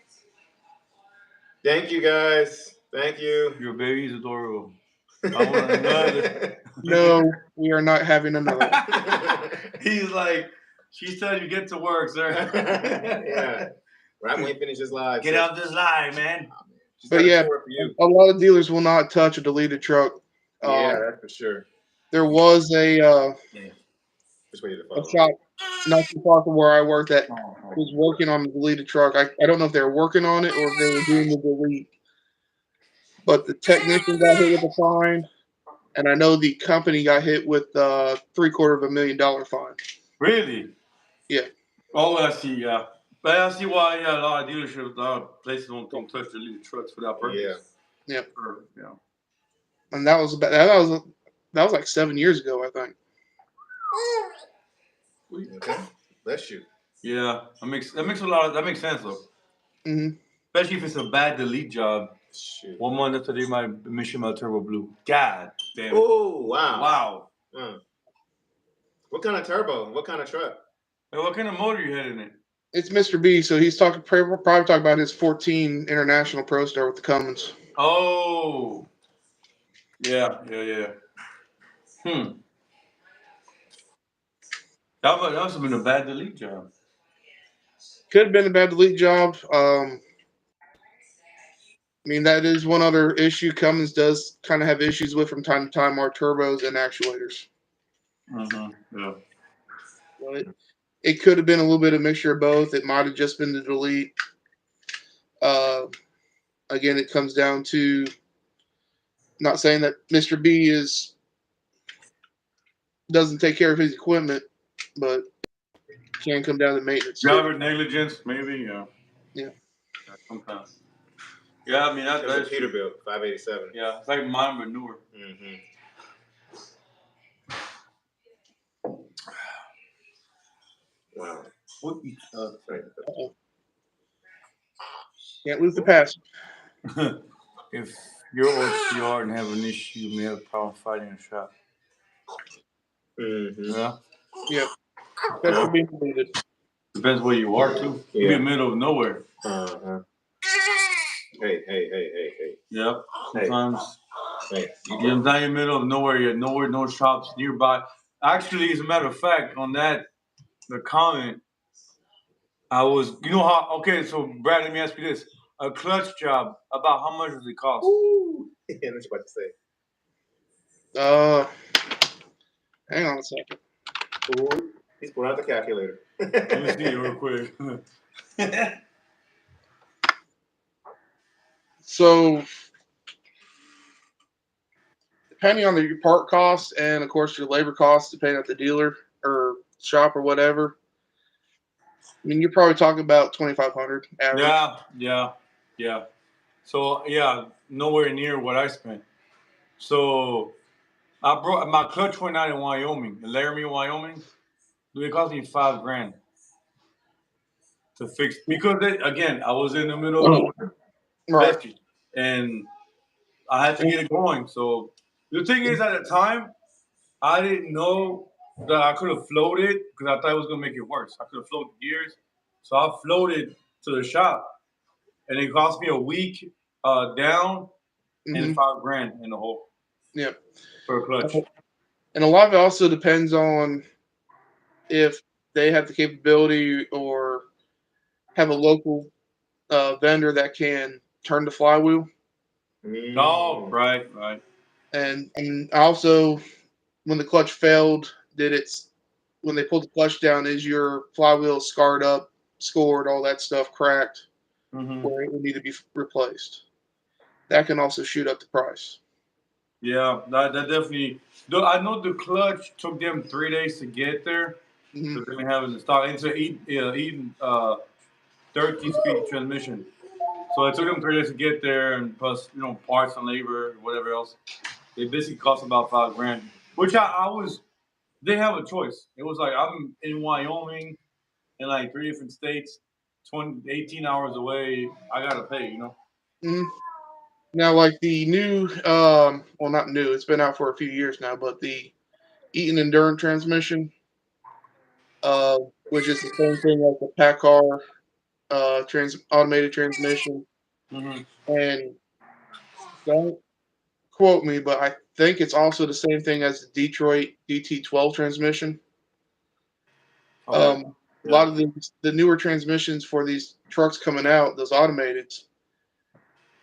Thank you, guys. Thank you. Your baby's adorable. I want another. No, we are not having another. He's like, She said you get to work, sir. Yeah. Right when he finishes live. Get out this line, man. She's But got a yeah, tour for you. a lot of dealers will not touch a deleted truck. Yeah, that's for sure. There was a Just waited to a follow. shop not too far from where I worked that was working on the deleted truck. I don't know if they were working on it or if they were doing the delete. But the technician got hit with a fine, and I know the company got hit with $750,000 fine. Really? Yeah. Oh, I see. Yeah, but I see why. Yeah, a lot of dealerships, a lot of places don't touch the lead trucks for that purpose. Yeah. Yeah. And that was like 7 years ago, I think. Okay. Bless you. Yeah, that makes sense though. Mm-hmm. Especially if it's a bad delete job. Shoot. 1 month after they might mission my turbo blue. God damn it. Oh, wow. Wow. What kind of turbo? What kind of truck? Hey, what kind of motor you had in it? It's Mr. B, so he's probably talking about his 14 International Pro Star with the Cummins. Oh. Yeah. That must have been a bad delete job. Could have been a bad delete job. I mean, that is one other issue Cummins does kind of have issues with from time to time are turbos and actuators. Yeah. But it could have been a little bit of mixture of both. It might have just been the delete. Again, it comes down to not saying that Mr. B doesn't take care of his equipment, but can come down to maintenance. Driver negligence, maybe. Yeah. Sometimes. Yeah, I mean that's a Peterbilt 587. Yeah, it's like mine but newer. Mm-hmm. Wow. Can't lose the pass. If you're OTR and have an issue, you may have a problem fighting a shop. Mm-hmm. Yeah. Yep. Especially being deleted. Depends where you are too. Yeah. You be in the middle of nowhere. Uh-huh. Hey. Yep. Sometimes. Hey. You're not in the middle of nowhere. You're nowhere, no shops nearby. Actually, as a matter of fact, on that, the comment, I was, you know how, okay, so Brad, let me ask you this. A clutch job, about how much does it cost? Ooh. Yeah, what you about to say? Hang on a second. Ooh. He's pulling out the calculator. Let me see it real quick. So, depending on your part costs and, of course, your labor costs, depending on the dealer or shop or whatever, I mean, you're probably talking about $2,500 average. Yeah. So, yeah, nowhere near what I spent. So, I brought my clutch went out in Wyoming, in Laramie, Wyoming. It cost me $5,000 to fix because again, I was in the middle of nowhere, Right. and I had to get it going. So the thing is, at the time, I didn't know that I could have floated because I thought it was gonna make it worse. I could have floated gears, so I floated to the shop, and it cost me a week down and $5,000 in the hole. Yep. For a clutch. And a lot of it also depends on if they have the capability or have a local vendor that can turn the flywheel. Oh, right. And also, when the clutch failed, when they pulled the clutch down, is your flywheel scarred up, scored, all that stuff cracked, where it would need to be replaced? That can also shoot up the price. Yeah, that definitely. I know the clutch took them 3 days to get there. So they didn't have it in stock. It's an Eaton 13-speed transmission. So it took them 3 days to get there, and plus parts and labor, whatever else. They basically cost about $5,000, which I was. They have a choice. It was like I'm in Wyoming, in like 3 different states, 18 hours away. I gotta pay, Now, like the new, well, not new, it's been out for a few years now, but the Eaton Endurance transmission, which is the same thing like the PACCAR automated transmission. And don't quote me, but I think it's also the same thing as the Detroit DT12 transmission. Okay. A lot of the newer transmissions for these trucks coming out, those automated,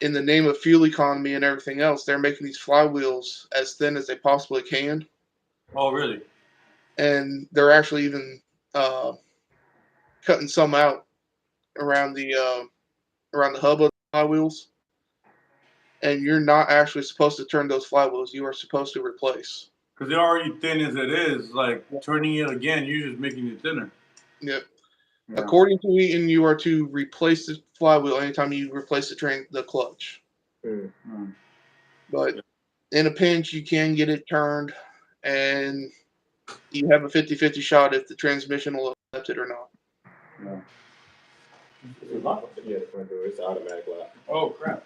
in the name of fuel economy and everything else, they're making these flywheels as thin as they possibly can, Oh, really? and they're actually even cutting some out around the hub of the flywheels. And you're not actually supposed to turn those flywheels. You are supposed to replace. Because they're already thin as it is. Like turning it again, you're just making it thinner. Yep. Yeah. According to Eaton, you are to replace the flywheel anytime you replace the clutch. Mm. But in a pinch, you can get it turned, and you have a 50-50 shot if the transmission will accept it or not. Yeah. Yeah, the front door. It's automatic lock. Oh, crap.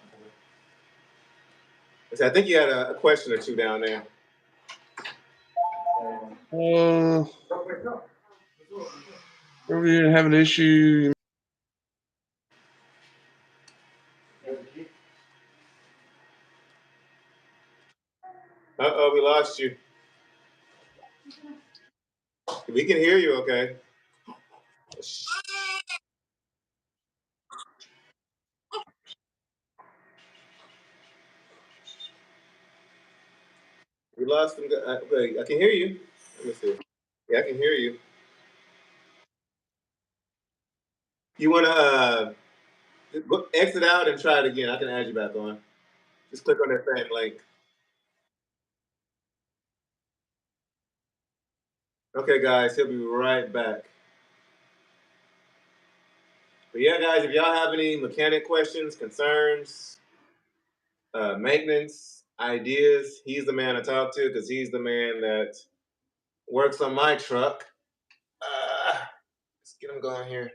I think you had a question or two down there. We didn't have an issue. Uh-oh, we lost you. We can hear you, okay? We lost him. Okay, I can hear you. Let me see. Yeah, I can hear you. You want to exit out and try it again? I can add you back on. Just click on that same link. Okay, guys, he'll be right back. But yeah, guys, if y'all have any mechanic questions, concerns, maintenance, ideas, he's the man to talk to because he's the man that works on my truck. Let's get him going here.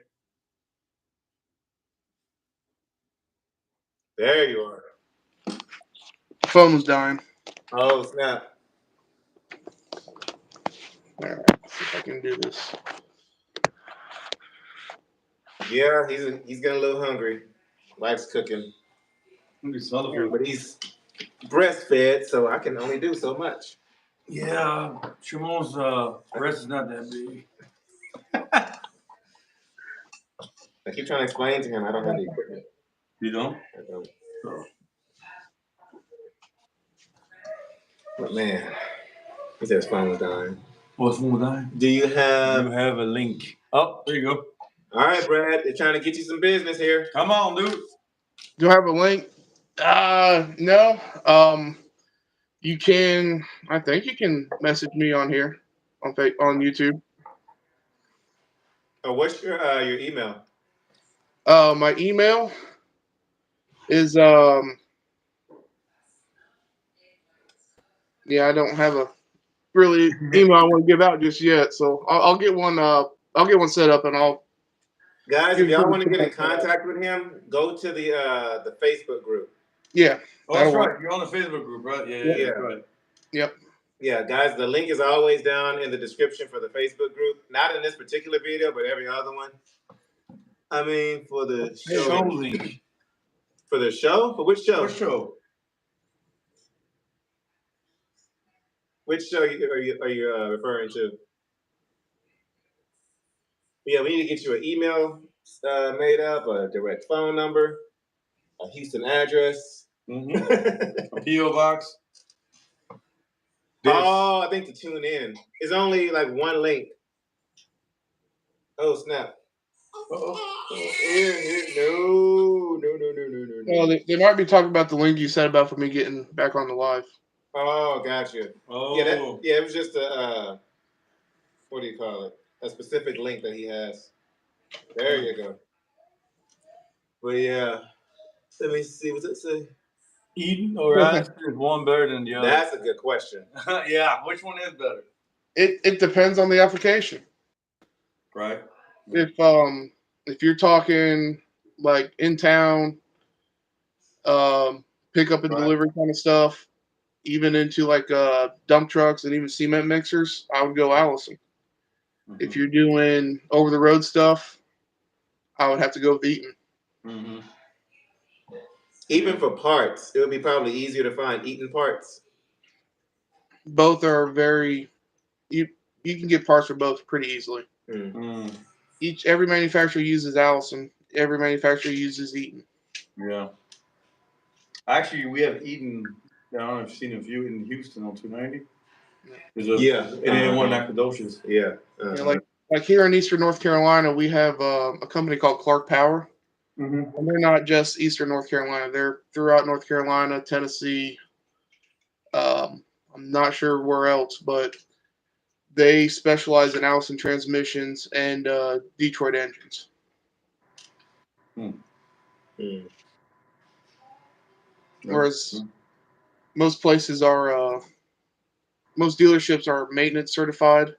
There you are. Phone was dying. Oh, snap. All right, see if I can do this. Yeah, he's getting a little hungry. Wife's cooking. But he's breastfed, so I can only do so much. Yeah, Shimon's breast is not that big. I keep trying to explain to him I don't have the equipment. You don't? I don't. Oh. But man, he said his phone was dying. What's wrong with that? Do you have a link? Oh, there you go. All right, Brad. They're trying to get you some business here. Come on, dude. Do I have a link? No. You can. I think you can message me on here, on YouTube. What's your email? My email is yeah, I don't have a really email I want to give out just yet, so I'll get one. I'll get one set up, and I'll. Guys, if y'all want to get in contact with him, go to the Facebook group. Yeah. Oh, that's right. You're on the Facebook group, right? Yeah. Right. Yep. Yeah, guys, the link is always down in the description for the Facebook group. Not in this particular video, but every other one. I mean, for the show link. For the show? For which show? What show? Which show are you referring to? Yeah, we need to get you an email made up, a direct phone number, a Houston address. Mm-hmm. A P.O. box. Oh, I think to tune in. It's only like one link. Oh, snap. No. Well, they might be talking about the link you said about for me getting back on the live. Oh, gotcha. Oh. Yeah, it was just a, what do you call it? A specific link that he has. There you go. But yeah, let me see. What's it say? Eden or Ash is one better than the other? That's a good question. Yeah, which one is better? It depends on the application. Right. If you're talking like in town, pickup and delivery kind of stuff, even into like dump trucks and even cement mixers, I would go Allison. Mm-hmm. If you're doing over the road stuff, I would have to go with Eaton. Mm-hmm. Even for parts, it would be probably easier to find Eaton parts. Both are very. You can get parts for both pretty easily. Every manufacturer uses Allison. Every manufacturer uses Eaton. Yeah. Actually, we have Eaton. I don't know if you've seen a few in Houston on 290. Yeah. And then one Nacogdoches. Yeah. Yeah, like here in Eastern North Carolina, we have a company called Clark Power. And they're not just Eastern North Carolina. They're throughout North Carolina, Tennessee. I'm not sure where else, but they specialize in Allison transmissions and Detroit engines. Whereas most places are, most dealerships are maintenance certified.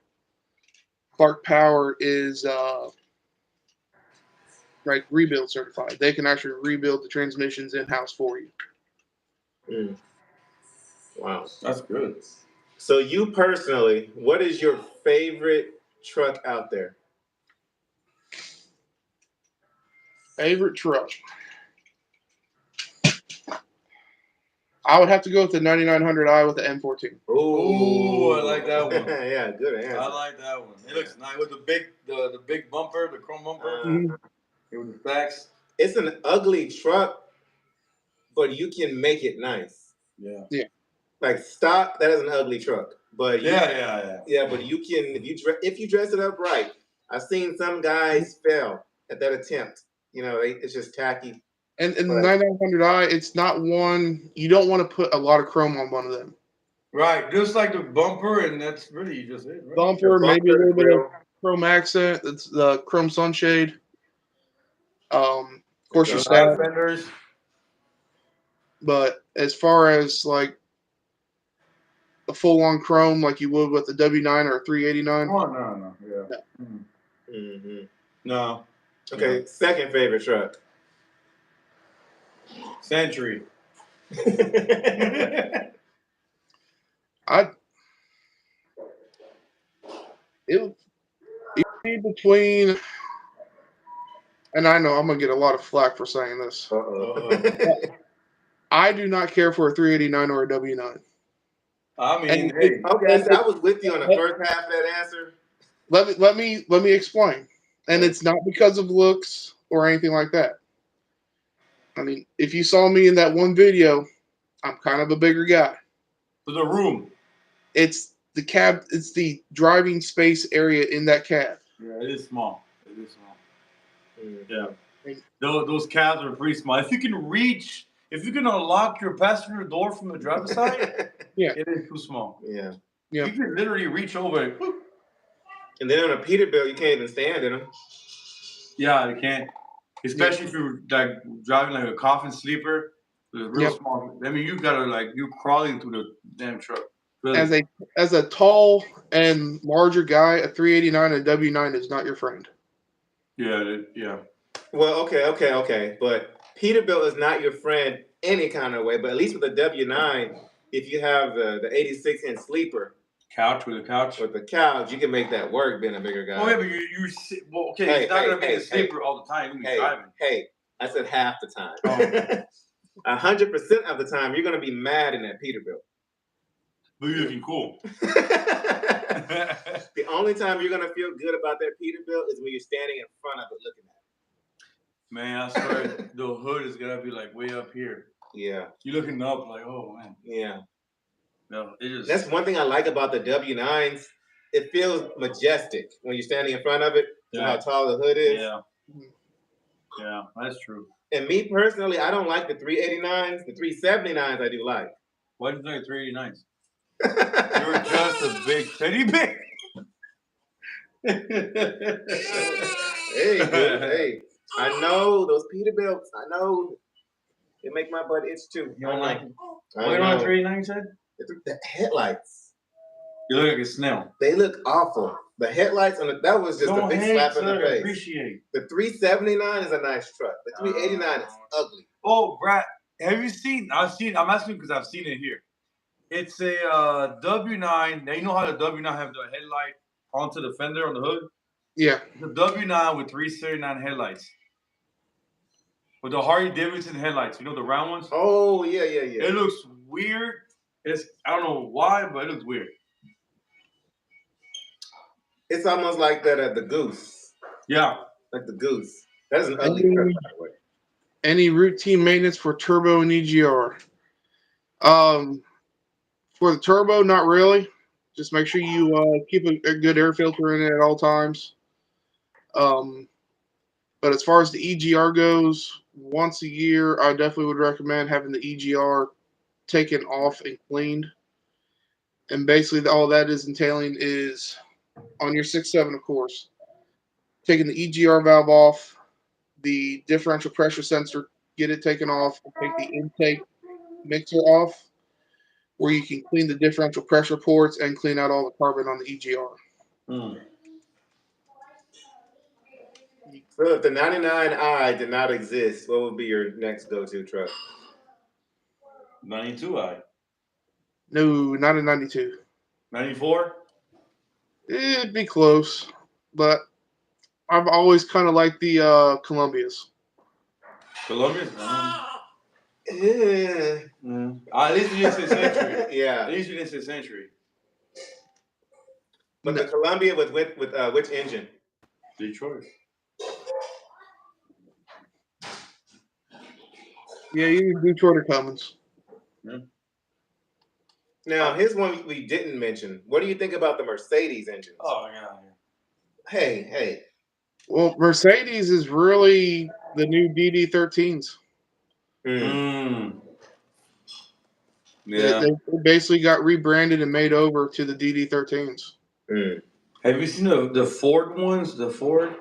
Clark Power is like rebuild certified. They can actually rebuild the transmissions in-house for you. Wow. That's good. So you personally, what is your favorite truck out there? Favorite truck? I would have to go with the 9900i with the M14. Ooh, I like that one. Yeah, good answer. I like that one. It looks nice with the big bumper, the chrome bumper. With the stacks. It's an ugly truck, but you can make it nice. Yeah. Like stock, that is an ugly truck. But Yeah. But you can if you dress it up right. I've seen some guys fail at that attempt. You know, it's just tacky. And the 9900i, it's not one you don't want to put a lot of chrome on one of them. Right, just like the bumper, and that's really just it. Right? Bumper, maybe a little bit of chrome accent. It's the chrome sunshade. Of course, your stack fenders. But as far as like a full-on chrome, like you would with a W9 or a 389. Oh no, yeah. No. Okay, yeah. Second favorite truck. Century. It be between, and I know I'm gonna get a lot of flack for saying this. I do not care for a 389 or a W9. I mean, I was with you on the first half of that answer. Let me explain. And it's not because of looks or anything like that. I mean, if you saw me in that one video, I'm kind of a bigger guy. For the room. It's the cab. It's the driving space area in that cab. Yeah, it is small. Yeah. Those cabs are pretty small. If you can unlock your passenger door from the driver's side, it is too small. Yeah. You can literally reach over it. And then on a Peterbilt, you can't even stand in them. Yeah, you can't. Especially if you're like driving like a coffin sleeper, it's real small. I mean, you gotta you're crawling through the damn truck. Really. As a tall and larger guy, a 389 and a W9 is not your friend. Yeah. Well, okay. But Peterbilt is not your friend any kind of way. But at least with the W9, if you have the 86-inch sleeper. With the couch, you can make that work being a bigger guy. Oh, yeah, but it's not going to be a sleeper all the time. You're going to be driving. Hey, I said half the time. 100% of the time, you're going to be mad in that Peterbilt. But you're looking cool. The only time you're going to feel good about that Peterbilt is when you're standing in front of it looking at it. Man, I swear, the hood is going to be way up here. Yeah. You're looking up oh, man. Yeah. No, that's one thing I like about the W9s. It feels majestic when you're standing in front of it. Yeah. How tall the hood is. Yeah, that's true. And me personally, I don't like the 389s. The 379s I do like. Why do you like 389s? You're just a big teddy bear. Hey, I know those Peterbilts. I know they make my butt itch too. You don't like them? What do you want 389 said? The headlights. You look like a snail. They look awful. The headlights that was just a big slap in the face. Appreciate. The 379 is a nice truck. The 389 is ugly. Oh, Brad, have you seen? I'm asking because I've seen it here. It's a W9. Now you know how the W9 have the headlight onto the fender on the hood. Yeah. The W9 with 379 headlights. With the Harley Davidson headlights, you know the round ones. Oh yeah. It looks weird. I don't know why, but it looks weird. It's almost like that the goose. Yeah. Like the goose. That is an ugly truck, by the way. Any routine maintenance for turbo and EGR? For the turbo, not really. Just make sure you keep a good air filter in it at all times. But as far as the EGR goes, once a year, I definitely would recommend having the EGR taken off and cleaned. And basically, all that is entailing is on your 6.7, of course, taking the EGR valve off, the differential pressure sensor, get it taken off, and take the intake mixer off, where you can clean the differential pressure ports and clean out all the carbon on the EGR. So if the 99i did not exist, what would be your next go-to truck? 92i. No, not a 92. 94? It'd be close, but I've always kind of liked the Columbias. Colombia's? Yeah. At least you didn't say Century. Yeah. At least you didn't say Century. But the Columbia with which engine? Detroit. Yeah, you can do Detroit Cummins. Yeah. Now, here's one we didn't mention. What do you think about the Mercedes engines? Oh, yeah. Hey. Well, Mercedes is really the new DD13s. Yeah. They basically got rebranded and made over to the DD13s. Have you seen the Ford ones? The Ford?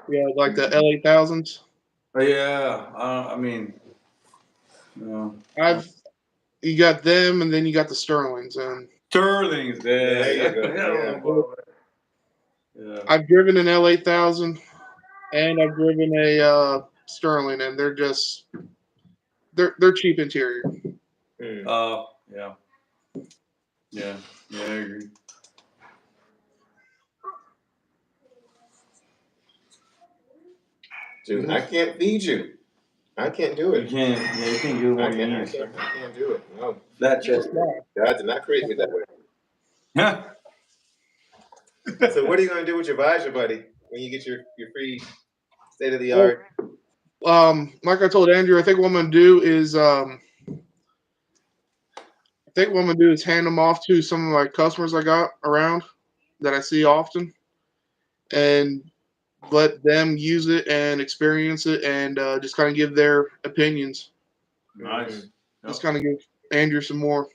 Yeah, like the L8000s. Oh, yeah. I mean, no. You got them, and then you got the Sterlings, and Sterling's there. There you go. Yeah. I've driven an L8000, and I've driven a Sterling, and they're just they're cheap interior. Oh, yeah. Yeah, I agree. Dude, I can't feed you. I can't do it. You can't give it I one can't do it. No. That chest. God did not create me that way. Yeah. So what are you going to do with your Visor Buddy when you get your free state of the art? Like I told Andrew, I think what I'm gonna do is hand them off to some of my customers I got around that I see often, and let them use it and experience it, and just kind of give their opinions. Nice. Just kind of give Andrew some more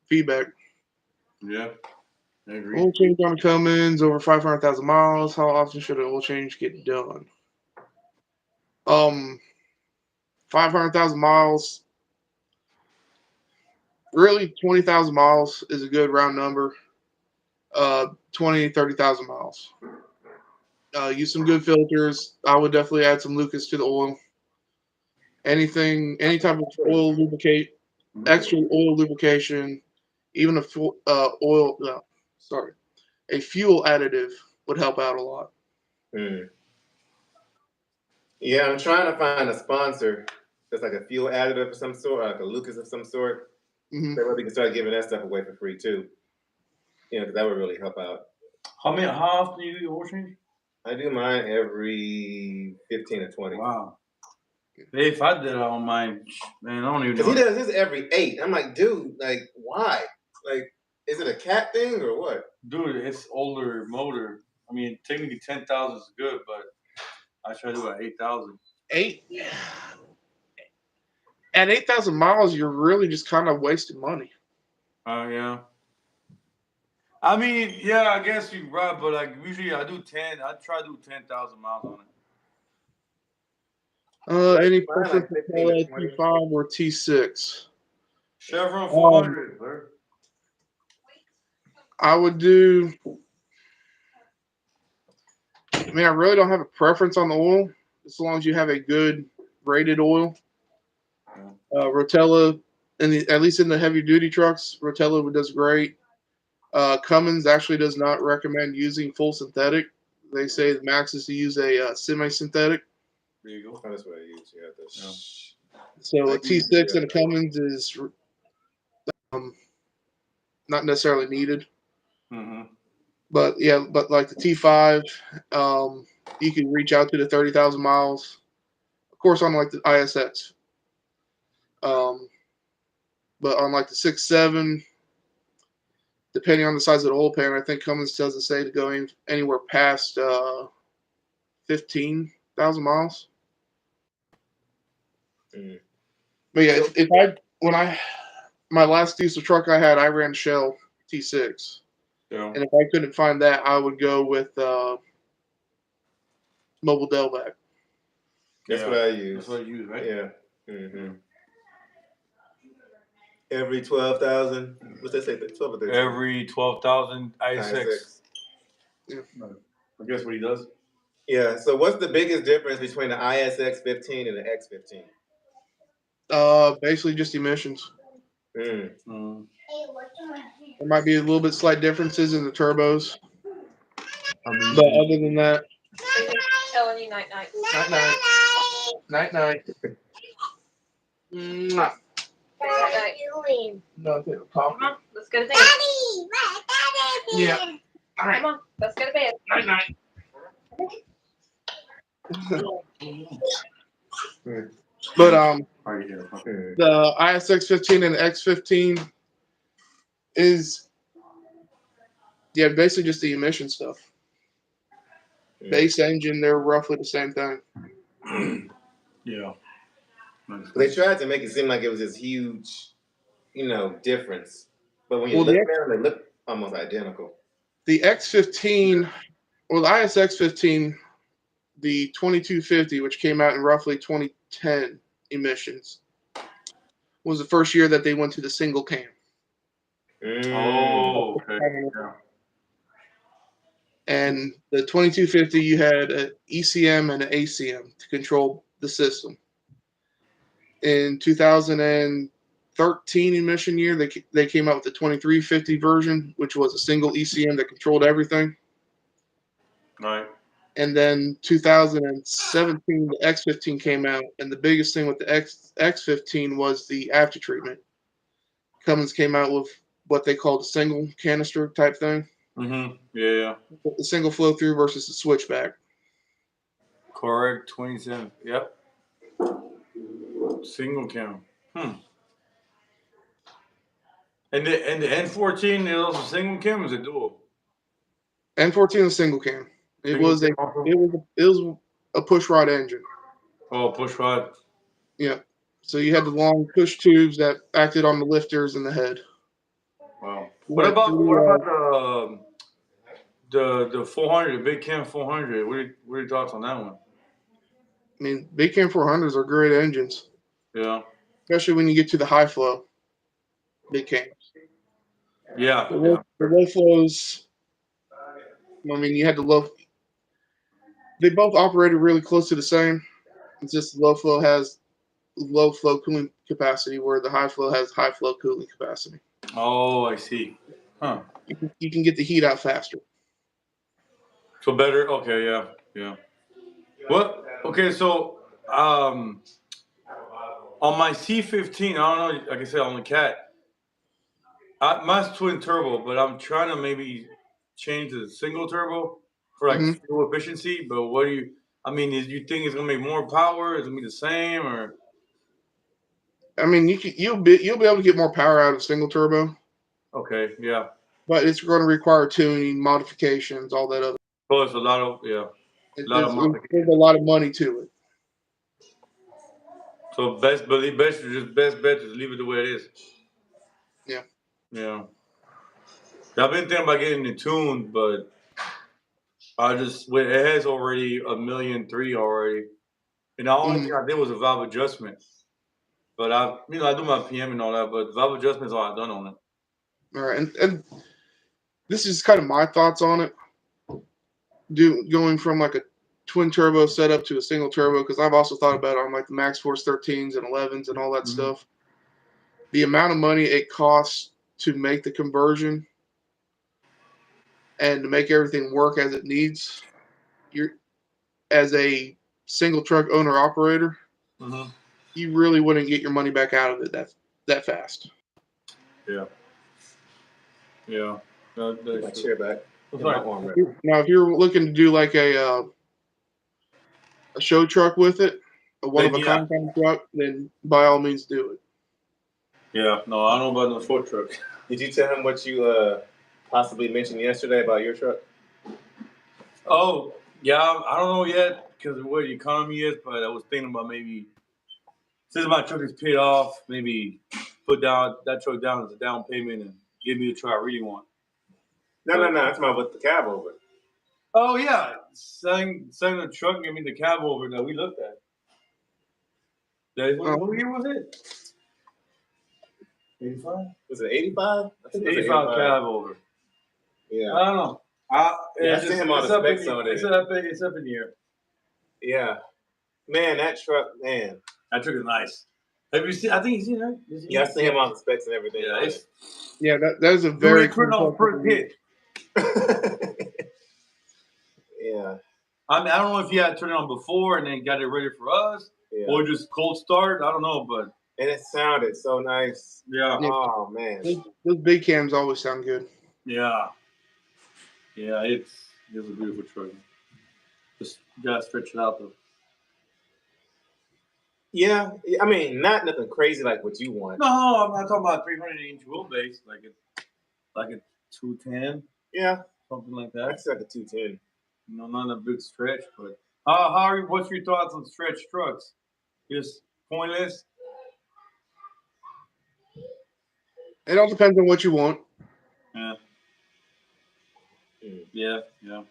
feedback. Yeah, I agree. Oil change on the Cummins over 500,000 miles. How often should an oil change get done? 500,000 miles. Really, 20,000 miles is a good round number. 30,000 miles. Use some good filters. I would definitely add some Lucas to the oil. Any type of oil extra oil lubrication, even a fuel additive would help out a lot. Yeah, I'm trying to find a sponsor that's like a fuel additive of some sort, like a Lucas of some sort. Mm-hmm. That way we can start giving that stuff away for free too. Because that would really help out. How often do you do your oil change? I do mine every 15 or 20. Wow. Hey, if I did it on mine, man, I don't even know. Because he does this every 8. I'm like, dude, like, why? Like, is it a cat thing or what? Dude, it's older motor. I mean, technically 10,000 is good, but I try to do it at 8,000. At 8,000 miles, you're really just kind of wasting money. Yeah. I mean, yeah, I guess you're right, but like usually I do 10. I try to do 10,000 miles on it. Any preference for T5 or T6? Chevron 400, bro. I would do. I mean, I really don't have a preference on the oil, as long as you have a good rated oil. Rotella, at least in the heavy duty trucks, Rotella does great. Cummins actually does not recommend using full synthetic. They say the max is to use a semi-synthetic. There you go. Oh, that's what I use. Yeah, So a T6 and a Cummins is not necessarily needed. Mm-hmm. But yeah, but like the T5, you can reach out to the 30,000 miles. Of course, on like the ISX. But on like the 6.7, depending on the size of the oil pan, I think Cummins doesn't say to go anywhere past 15,000 miles. Mm. But yeah, my last diesel truck I had, I ran Shell T6. Yeah. And if I couldn't find that, I would go with Mobile Delvac. That's what I use. That's what I use, right? Yeah. Mm-hmm. Every 12,000. What's that say? 12 or 13? Every 12,000 ISX. Yeah. I guess what he does. Yeah. So what's the biggest difference between the ISX 15 and the X 15? Basically just emissions. Mm. There might be a little bit slight differences in the turbos, I but other than that, Telling you night night. night night. Mwah. Night night. Nothing. Come on, let's go to bed. Yeah. All right. Come on, let's go to bed. Night night. But the ISX 15 and the X 15 is basically just the emission stuff. Base engine, they're roughly the same thing. Yeah. They tried to make it seem like it was this huge, difference. But when you look at them, they look almost identical. The X15, or the ISX 15, the 2250, which came out in roughly 2010 emissions, was the first year that they went to the single cam. Oh, okay. Yeah. And the 2250, you had an ECM and an ACM to control the system. In 2013 emission year, they came out with the 2350 version, which was a single ECM that controlled everything. Right. And then 2017, the X15 came out, and the biggest thing with the X15 was the after treatment. Cummins came out with what they called a single canister type thing. Mm-hmm. Yeah. The single flow through versus the switchback. Correct. 27. Yep. Single cam. And the N14 is also single cam, or is it dual? N14 is single cam. It was a push rod engine. Oh, push rod. Yeah. So you had the long push tubes that acted on the lifters and the head. Wow. What about the 400, the big cam 400? What are your thoughts on that one? I mean, big cam 400s are great engines. Yeah. Especially when you get to the high flow big cams. Yeah. The low flows, I mean, you had the low. They both operated really close to the same. It's just the low flow has low flow cooling capacity, where the high flow has high flow cooling capacity. Oh, I see. Huh. You can get the heat out faster. So better. Okay. Yeah. What? Okay. So, on my C15, I don't know. Like I said, on the Cat, mine's twin turbo, but I'm trying to maybe change to the single turbo for fuel efficiency. But what do you? I mean, do you think it's gonna make more power? Is it gonna be the same, or? I mean, you'll be able to get more power out of single turbo. Okay. Yeah. But it's going to require tuning, modifications, all that other. So it's a lot of There's a lot of money to it. So best bet is leave it the way it is. Yeah. Yeah. I've been thinking about getting it tuned, but it has already 1.3 million already, and the only thing I did was a valve adjustment. But I do my PM and all that, but valve adjustment is all I've done on it. All right, and this is kind of my thoughts on it. Going from like a twin turbo setup to a single turbo, because I've also thought about it on like the Max Force 13s and 11s and all that stuff. The amount of money it costs to make the conversion and to make everything work as it needs, as a single truck owner operator, you really wouldn't get your money back out of it that fast. Yeah. Yeah. My chair back. What's in my right? arm ready. Now, if you're looking to do like a show truck with it, one Then, of a yeah. kind truck, then by all means do it. Yeah, no, I don't know about no short truck. Did you tell him what you possibly mentioned yesterday about your truck? Oh, yeah, I don't know yet because of what the economy is, but I was thinking about maybe, since my truck is paid off, maybe put down that truck down as a down payment and give me the truck I really want. No. That's my with the cab over. Oh, yeah, selling the truck and give me the cab over that we looked at. What year was it? 85? Was it 85? I think it was 85 cab over. Yeah. I don't know. I sent him all the specs on it. It's up in the air. Yeah. Man, that truck, man. That truck is nice. Have you seen? I think you've seen that. Yeah, I sent him all the specs and everything. Yeah, it's that is a very cool on first hit. Yeah. I mean, I don't know if you had to turn it on before and then got it ready for us, or just cold start. I don't know, but and it sounded so nice. Yeah. Oh man. Those big cams always sound good. Yeah. Yeah, it's a beautiful truck. Just gotta stretch it out though. Yeah, I mean, not nothing crazy like what you want. No, I'm not talking about 300-inch wheelbase, like a 210. Yeah, something like that. That's like a 210. No, not a big stretch, but what's your thoughts on stretch trucks? Just pointless? It all depends on what you want. Yeah. Yeah.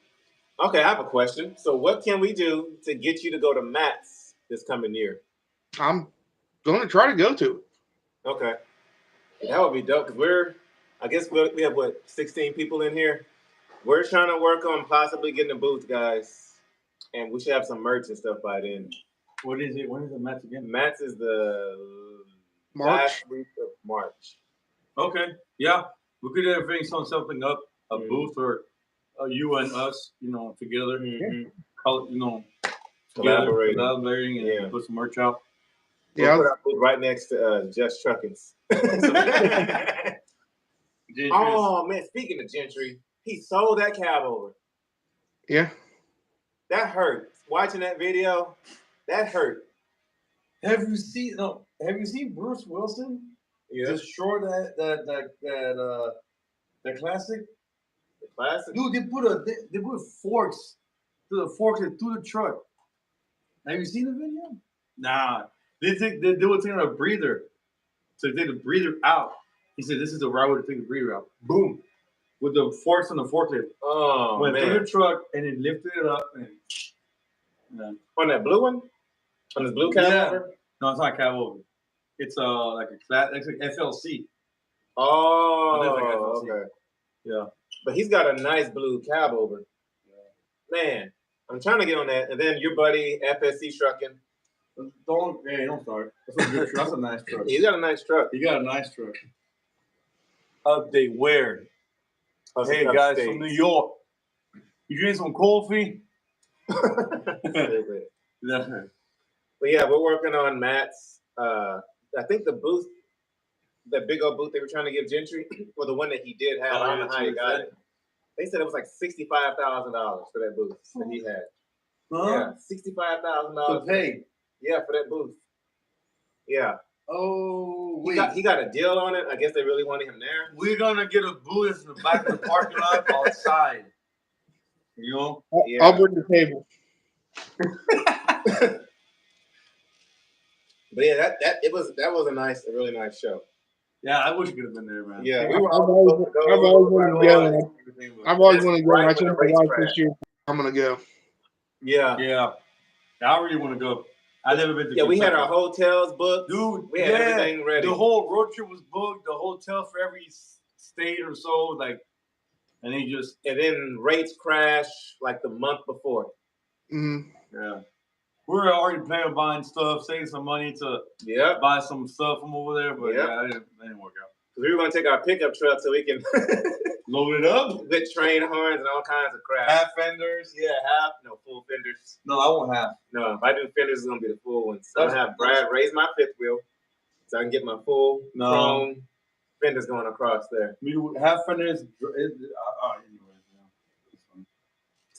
Okay, I have a question. So what can we do to get you to go to Matt's this coming year? I'm going to try to go to it. Okay. That would be dope because I guess we have, 16 people in here? We're trying to work on possibly getting a booth, guys. And we should have some merch and stuff by then. What is it? When is the Matt's again? Matt's is the March. last week of March. Okay. Yeah. We could bring something up, a booth or you and us, together. Mm-hmm. Collaborating and put some merch out. We'll put our booth right next to Just Truckins. Oh man, speaking of Gentry, he sold that cab over. Yeah. That hurt. Watching that video, that hurt. Have you seen Bruce Wilson? Yeah. Destroy that classic. The classic. Dude, they put forks through the truck. Have you seen the video? Nah. They were taking a breather. So they take the breather out. He said, "This is the right way to take the breather out." Boom. With the forks on the forklift. Oh, went man. through the truck and it lifted it up. And, on that blue one? On this blue cab over? No, it's not cab over. It's like FLC. Oh, okay. Yeah. But he's got a nice blue cab over. Yeah. Man, I'm trying to get on that. And then your buddy, FSC Trucking. Don't start. That's a good truck. That's a nice truck. He's got a nice truck. He got a nice truck. Update where? Hey guys from New York, you drink some coffee? But yeah, we're working on Matt's. I think the booth, that big old booth they were trying to give Gentry, or the one that he did have. I don't know how he got it. They said it was like $65,000 for that booth that he had. Huh? Yeah, $65,000 to pay. Yeah, for that booth. Yeah. Oh, he got a deal on it. I guess they really wanted him there. We're gonna get a booth in the back of the parking lot outside. I'll bring the table. But yeah, that was a really nice show. Yeah, I wish you could have been there, man. Yeah, I've always wanted to go. I've always wanted to go. I told my wife this year I'm gonna go. Yeah. I really want to go. I never been to. Yeah, we had our hotels booked, dude. We had everything ready. The whole road trip was booked. The hotel for every state or so, and then rates crashed like the month before. Mm-hmm. Yeah, we were already planning on buying stuff, saving some money to buy some stuff from over there, but it didn't work out. We were gonna take our pickup truck so we can load it up with train horns and all kinds of crap. Half fenders? Yeah, no full fenders. No, I won't have. No, if I do fenders, it's gonna be the full ones. So I'm gonna have Brad raise my fifth wheel so I can get my full chrome fenders going across there. Half fenders.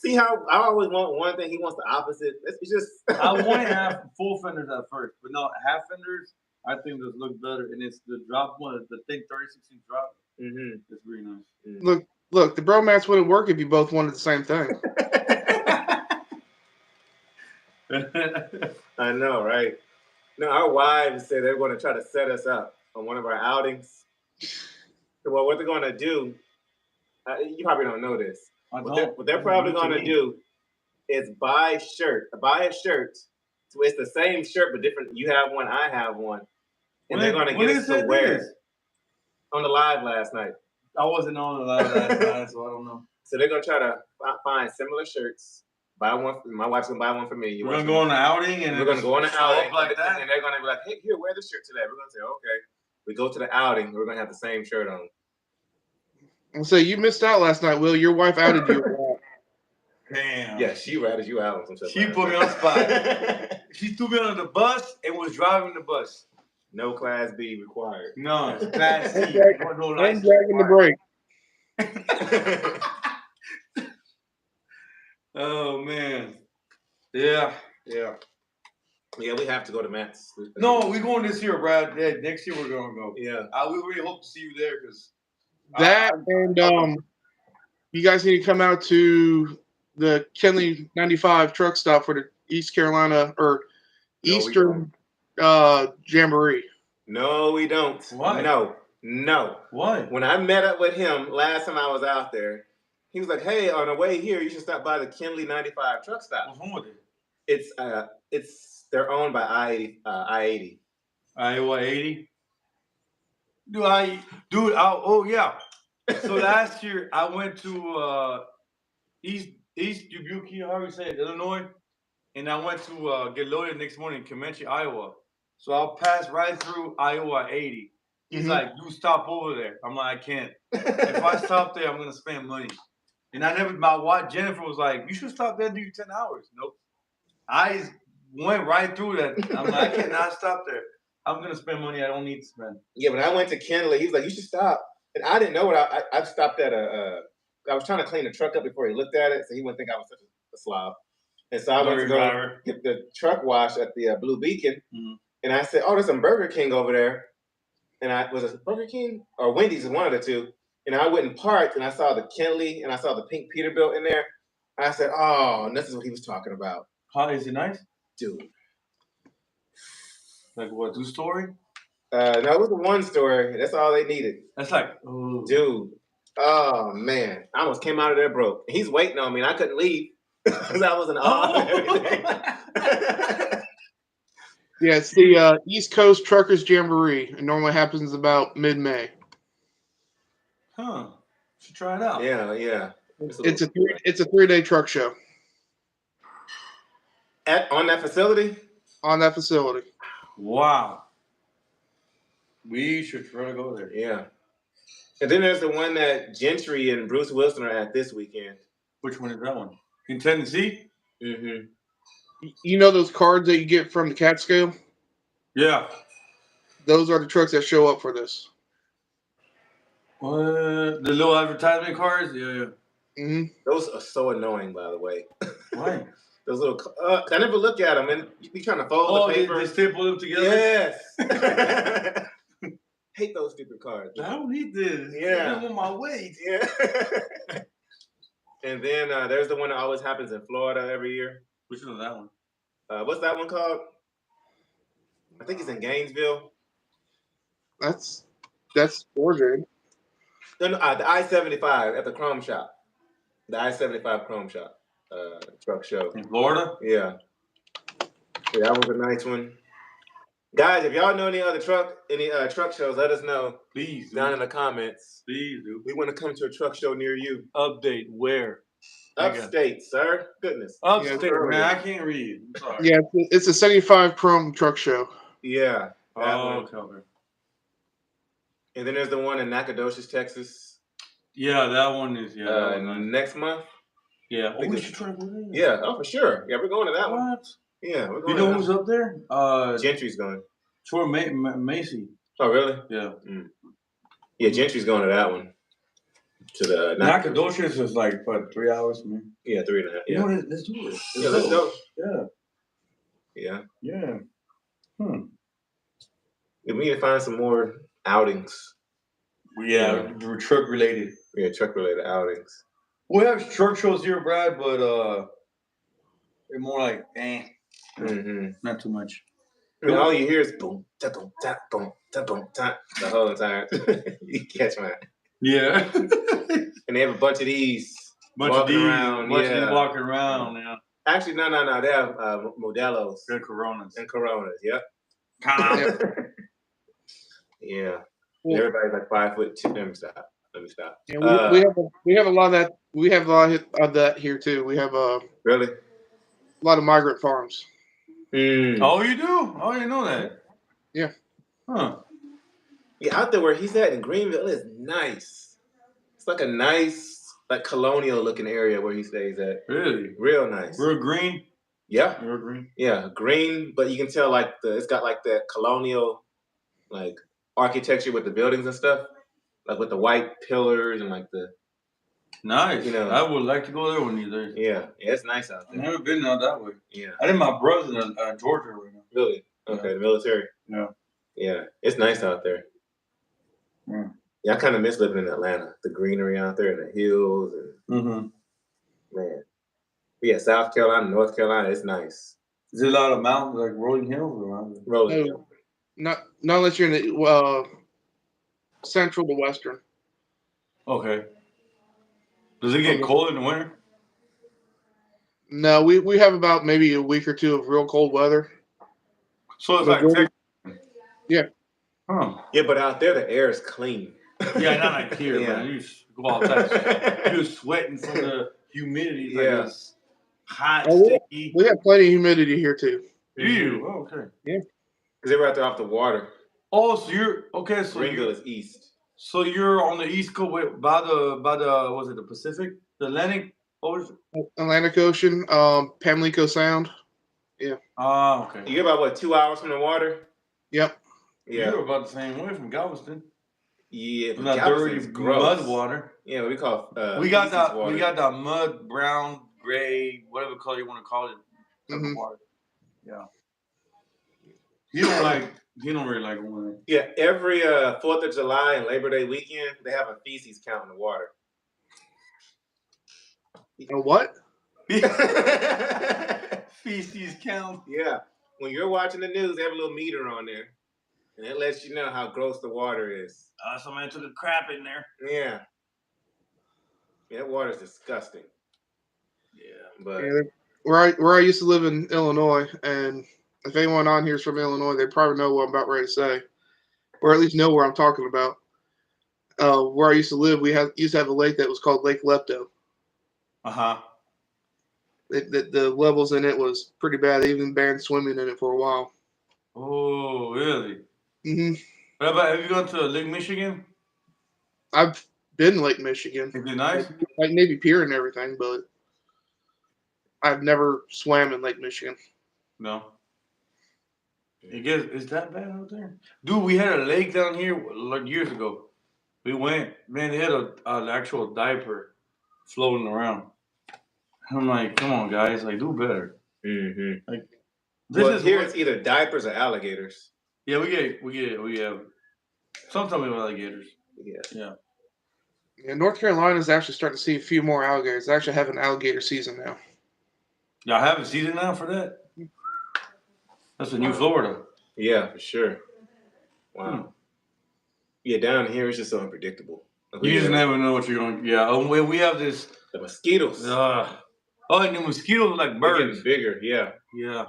See how I always want one thing, he wants the opposite. It's just. I wanted to have full fenders at first, but no, half fenders. I think those look better, and it's the drop one, the thick 36-inch drop. Mm-hmm. It's really nice. Look, the bro mats wouldn't work if you both wanted the same thing. I know, right? No, our wives say they're going to try to set us up on one of our outings. Well, what they're going to do, you probably don't know this. What they're probably going to do is buy a shirt. So it's the same shirt, but different. You have one, I have one. And they're going to get us to wear on the live last night. I wasn't on the live last night, so I don't know. So they're going to try to find similar shirts. Buy one. My wife's going to buy one for me. We're going to go on the outing, and we're going to go on the outing like that. And they're going to be like, hey, here, wear this shirt today. We're going to say, okay. We go to the outing. We're going to have the same shirt on. I'll say, you missed out last night, Will. Your wife outed you. Damn. Yeah, she ratted you out. She put me on the spot. She threw me on the bus and was driving the bus. No Class B required. No, it's Class C. And dragging the brake. Oh, man. Yeah. We have to go to Matt's. No, we're going this year, Brad. Yeah, next year we're going to go. Yeah. We really hope to see you there because you guys need to come out to the Kenley 95 truck stop for the East Carolina or Eastern Jamboree. No, we don't. Why? No. Why? When I met up with him last time I was out there, he was like, "Hey, on the way here, you should stop by the Kenley 95 truck stop." What's wrong with it? They're owned by I-80. Iowa 80. Oh yeah. So last year I went to East Dubuque, however you say it, Illinois, and I went to get loaded next morning in Comanche, Iowa. So I'll pass right through Iowa 80. He's like, "You stop over there." I'm like, "I can't. If I stop there, I'm gonna spend money." And my wife Jennifer was like, "You should stop there and do 10 hours." Nope. I went right through that. I'm like, "I cannot stop there. I'm gonna spend money I don't need to spend." Yeah, when I went to Kenley, he was like, "You should stop." And I didn't know what I stopped at I was trying to clean the truck up before he looked at it, so he wouldn't think I was such a slob. And so I went to go get the truck wash at the Blue Beacon, and I said, "Oh, there's some Burger King over there." And was it Burger King or Wendy's? One of the two. And I went and parked, and I saw the Kenley, and I saw the pink Peterbilt in there. I said, "Oh, and this is what he was talking about." How is it nice, dude? Like what? 2-story? No, it was a 1-story. That's all they needed. That's like, dude. Oh man, I almost came out of there broke. He's waiting on me, and I couldn't leave because I was in awe of everything. Yeah, it's the East Coast Truckers Jamboree. It normally happens about mid-May. Huh? Should try it out. Yeah. It's a 3-day truck show. On that facility. On that facility. Wow. We should try to go there. Yeah. And then there's the one that Gentry and Bruce Wilson are at this weekend. Which one is that one? In Tennessee? Mm-hmm. You know those cards that you get from the Cat Scale? Yeah. Those are the trucks that show up for this. What? The little advertisement cards? Yeah. Mm-hmm. Those are so annoying, by the way. Why? Those little. I never look at them, and you be trying to fold the paper. They staple them together? Yes. Hate those stupid cards. I don't need this. Yeah. I don't want my weight. Yeah. And then there's the one that always happens in Florida every year. Which one is that one? What's that one called? I think it's in Gainesville. That's Georgia. No, the I-75 at the Chrome Shop. The I-75 Chrome Shop truck show. In Florida? Yeah. That was a nice one. Guys, if y'all know any truck shows, let us know. Please do. Down in the comments. Please do. We want to come to a truck show near you. Update where? Upstate, sir. Goodness. Upstate, man. I can't read. I'm sorry. Yeah, it's a 75 Chrome truck show. Yeah. Okay. And then there's the one in Nacogdoches, Texas. Yeah, that one is next month. Yeah. We should try to go there. Yeah. Oh, for sure. Yeah, we're going to that one. What? Yeah, we're going. You know who's up there? Gentry's going. Troy Macy. Oh, really? Yeah. Yeah, Gentry's going to that one. to the Nacogdoches is like what 3 hours from here. Yeah, 3.5. Yeah. You know what? Let's do it. Yeah, let's go. Yeah. Yeah. Yeah. We need to find some more outings. Yeah, we're truck related. Yeah, truck related outings. We have truck shows here, Brad, but they're more like not too much. I mean, all you hear is boom, ta boom, ta boom, ta boom, ta the whole time. You catch my. Yeah. And they have a bunch of these walking around. Walking around, yeah. Actually, no. They have Modelos. And Coronas. Yep. Yeah. Well, everybody's like 5'2". Let me stop. Yeah, we have a lot of that. We have a lot of that here too. We have really a lot of migrant farms. Oh, you do? Oh, you know that? Yeah. Huh. Yeah, out there where he's at in Greenville is nice. It's like a nice, like colonial looking area where he stays at. Really? Real nice. Real green? Yeah. Real green? Yeah, green, but you can tell like it's got like that colonial like architecture with the buildings and stuff. Like with the white pillars and like the nice. You know, I would like to go there when you're there. Yeah, it's nice out there. I've never been out that way. Yeah. I think my brother's in Georgia right now. Really? Okay, the military. Yeah. Yeah, it's nice out there. Yeah, I kind of miss living in Atlanta. The greenery out there and the hills and man. But yeah, South Carolina, North Carolina, it's nice. Is it a lot of mountains like rolling hills or rolling hills? Not unless you're in the central to western. Okay. Does it get cold in the winter? No, we have about maybe a week or two of real cold weather. So it's like yeah. Huh. Yeah, but out there the air is clean. Yeah, not like here, man. You go outside, you're sweating from the humidity. Like it's hot, sticky. We have plenty of humidity here too. Do you? Oh, okay. Yeah. Because they're right there off the water. Oh, so you're okay. So Greenville is east. So you're on the East Coast by the was it the Pacific, the Atlantic Ocean? Atlantic Ocean, Pamlico Sound. Yeah. Oh, okay. You're about what, 2 hours from the water? Yep. Yeah. You're about the same way from Galveston. Yeah, but not dirty mud water. Yeah, what we call we got that mud, brown, gray, whatever color you want to call it. Water. Yeah. He don't really like water. Yeah, every 4th of July and Labor Day weekend, they have a feces count in the water. A what? Feces count. Yeah. When you're watching the news, they have a little meter on there. And it lets you know how gross the water is. Somebody took a crap in there. Yeah. That water is disgusting. Yeah. But where I used to live in Illinois, and if anyone on here is from Illinois, they probably know what I'm about ready to say. Or at least know where I'm talking about. Where I used to live, used to have a lake that was called Lake Lepto. Uh-huh. The levels in it was pretty bad. They even banned swimming in it for a while. Oh, really? Mm-hmm. What about, have you gone to Lake Michigan? I've been to Lake Michigan. Is it nice? Like Navy Pier and everything, but I've never swam in Lake Michigan. No. Is that bad out there? Dude, we had a lake down here like years ago. We went, man, they had an actual diaper floating around. I'm like, come on, guys, like, do better. Mm-hmm. Like, here it's either diapers or alligators. Yeah, we have. Sometimes we have alligators. Yeah. Yeah, North Carolina is actually starting to see a few more alligators. They actually have an alligator season now. Y'all have a season now for that? That's a new Florida. Yeah, for sure. Wow. Yeah, down here it's just so unpredictable. You just never know what you're going to. Yeah, we have this. The mosquitoes. And the mosquitoes are like birds. Bigger, yeah. Yeah.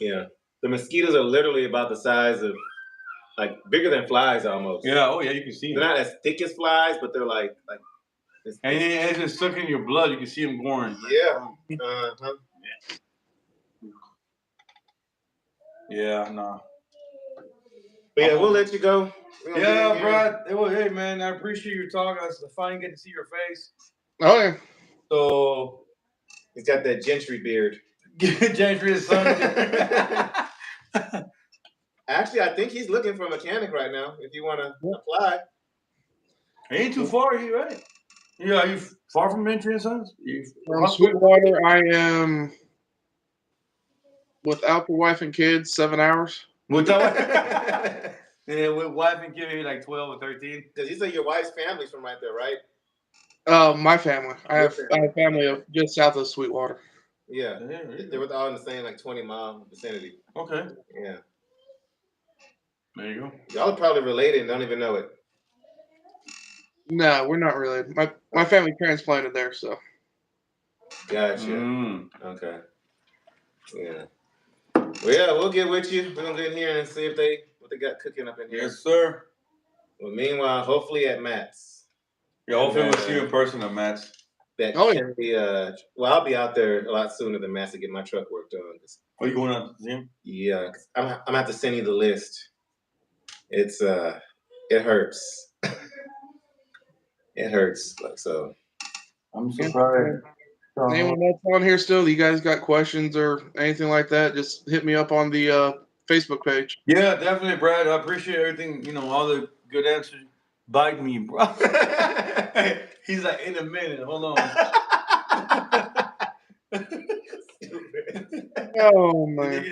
Yeah. The mosquitoes are literally about the size of, like, bigger than flies almost. Yeah, oh yeah, you can see them. They're not as thick as flies, but they're like. And it's just stuck in your blood. You can see them going. Yeah. Yeah, nah. But yeah, we'll let you go. Yeah, bro. Well, hey, man, I appreciate your talk. I finally get to see your face. Oh, yeah. So. He's got that gentry beard. Gentry is son. Actually, I think he's looking for a mechanic right now, if you want to apply. Ain't too far, you right? Yeah, are you far from Entry and Sons? From Sweetwater, I am without the wife and kids 7 hours. With that yeah, with wife and kid, maybe like 12 or 13. Because you say your wife's family's from right there, right? My family. I have family of just south of Sweetwater. Yeah. They were all in the same like 20-mile vicinity. Okay. Yeah. There you go. Y'all are probably related and don't even know it. No, we're not really. My family transplanted there, so. Gotcha. Okay. Yeah. Well, yeah, we'll get with you. We're gonna get in here and see what they got cooking up in here. Yes, sir. Well, meanwhile, hopefully at Matt's. Yeah, hopefully we'll see you in person at Matt's. That can be, well, I'll be out there a lot sooner than Matt's to get my truck work done. Are you going out to see him? Yeah, I'm gonna have to send you the list. It's it hurts. It hurts. Like so. I'm surprised. Anyone else on here still? You guys got questions or anything like that? Just hit me up on the Facebook page. Yeah, definitely, Brad. I appreciate everything. You know, all the good answers. Bite me, bro. He's like, in a minute. Hold on. Oh man.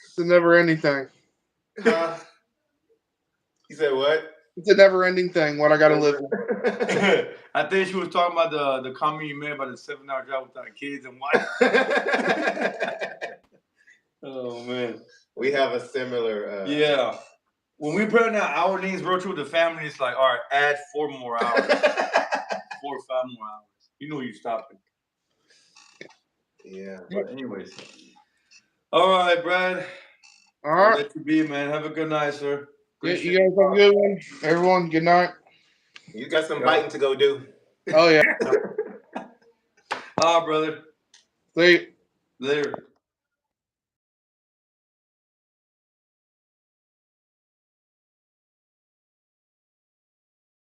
It's a never-ending thing. You said what? It's a never-ending thing. What I gotta live with. I think she was talking about the comment you made about the 7-hour drive without kids and wife. Oh man, we have a similar. Yeah, when we put in our needs road trip with the family, it's like, all right, add 4 more hours, 4 or 5 more hours. You know you're stopping. Yeah. But anyways, all right, Brad. All right. Let you be, man. Have a good night, sir. Yeah, you guys have a good one. Everyone, good night. You got some biting to go do. Oh yeah. All right, brother. See you. Later.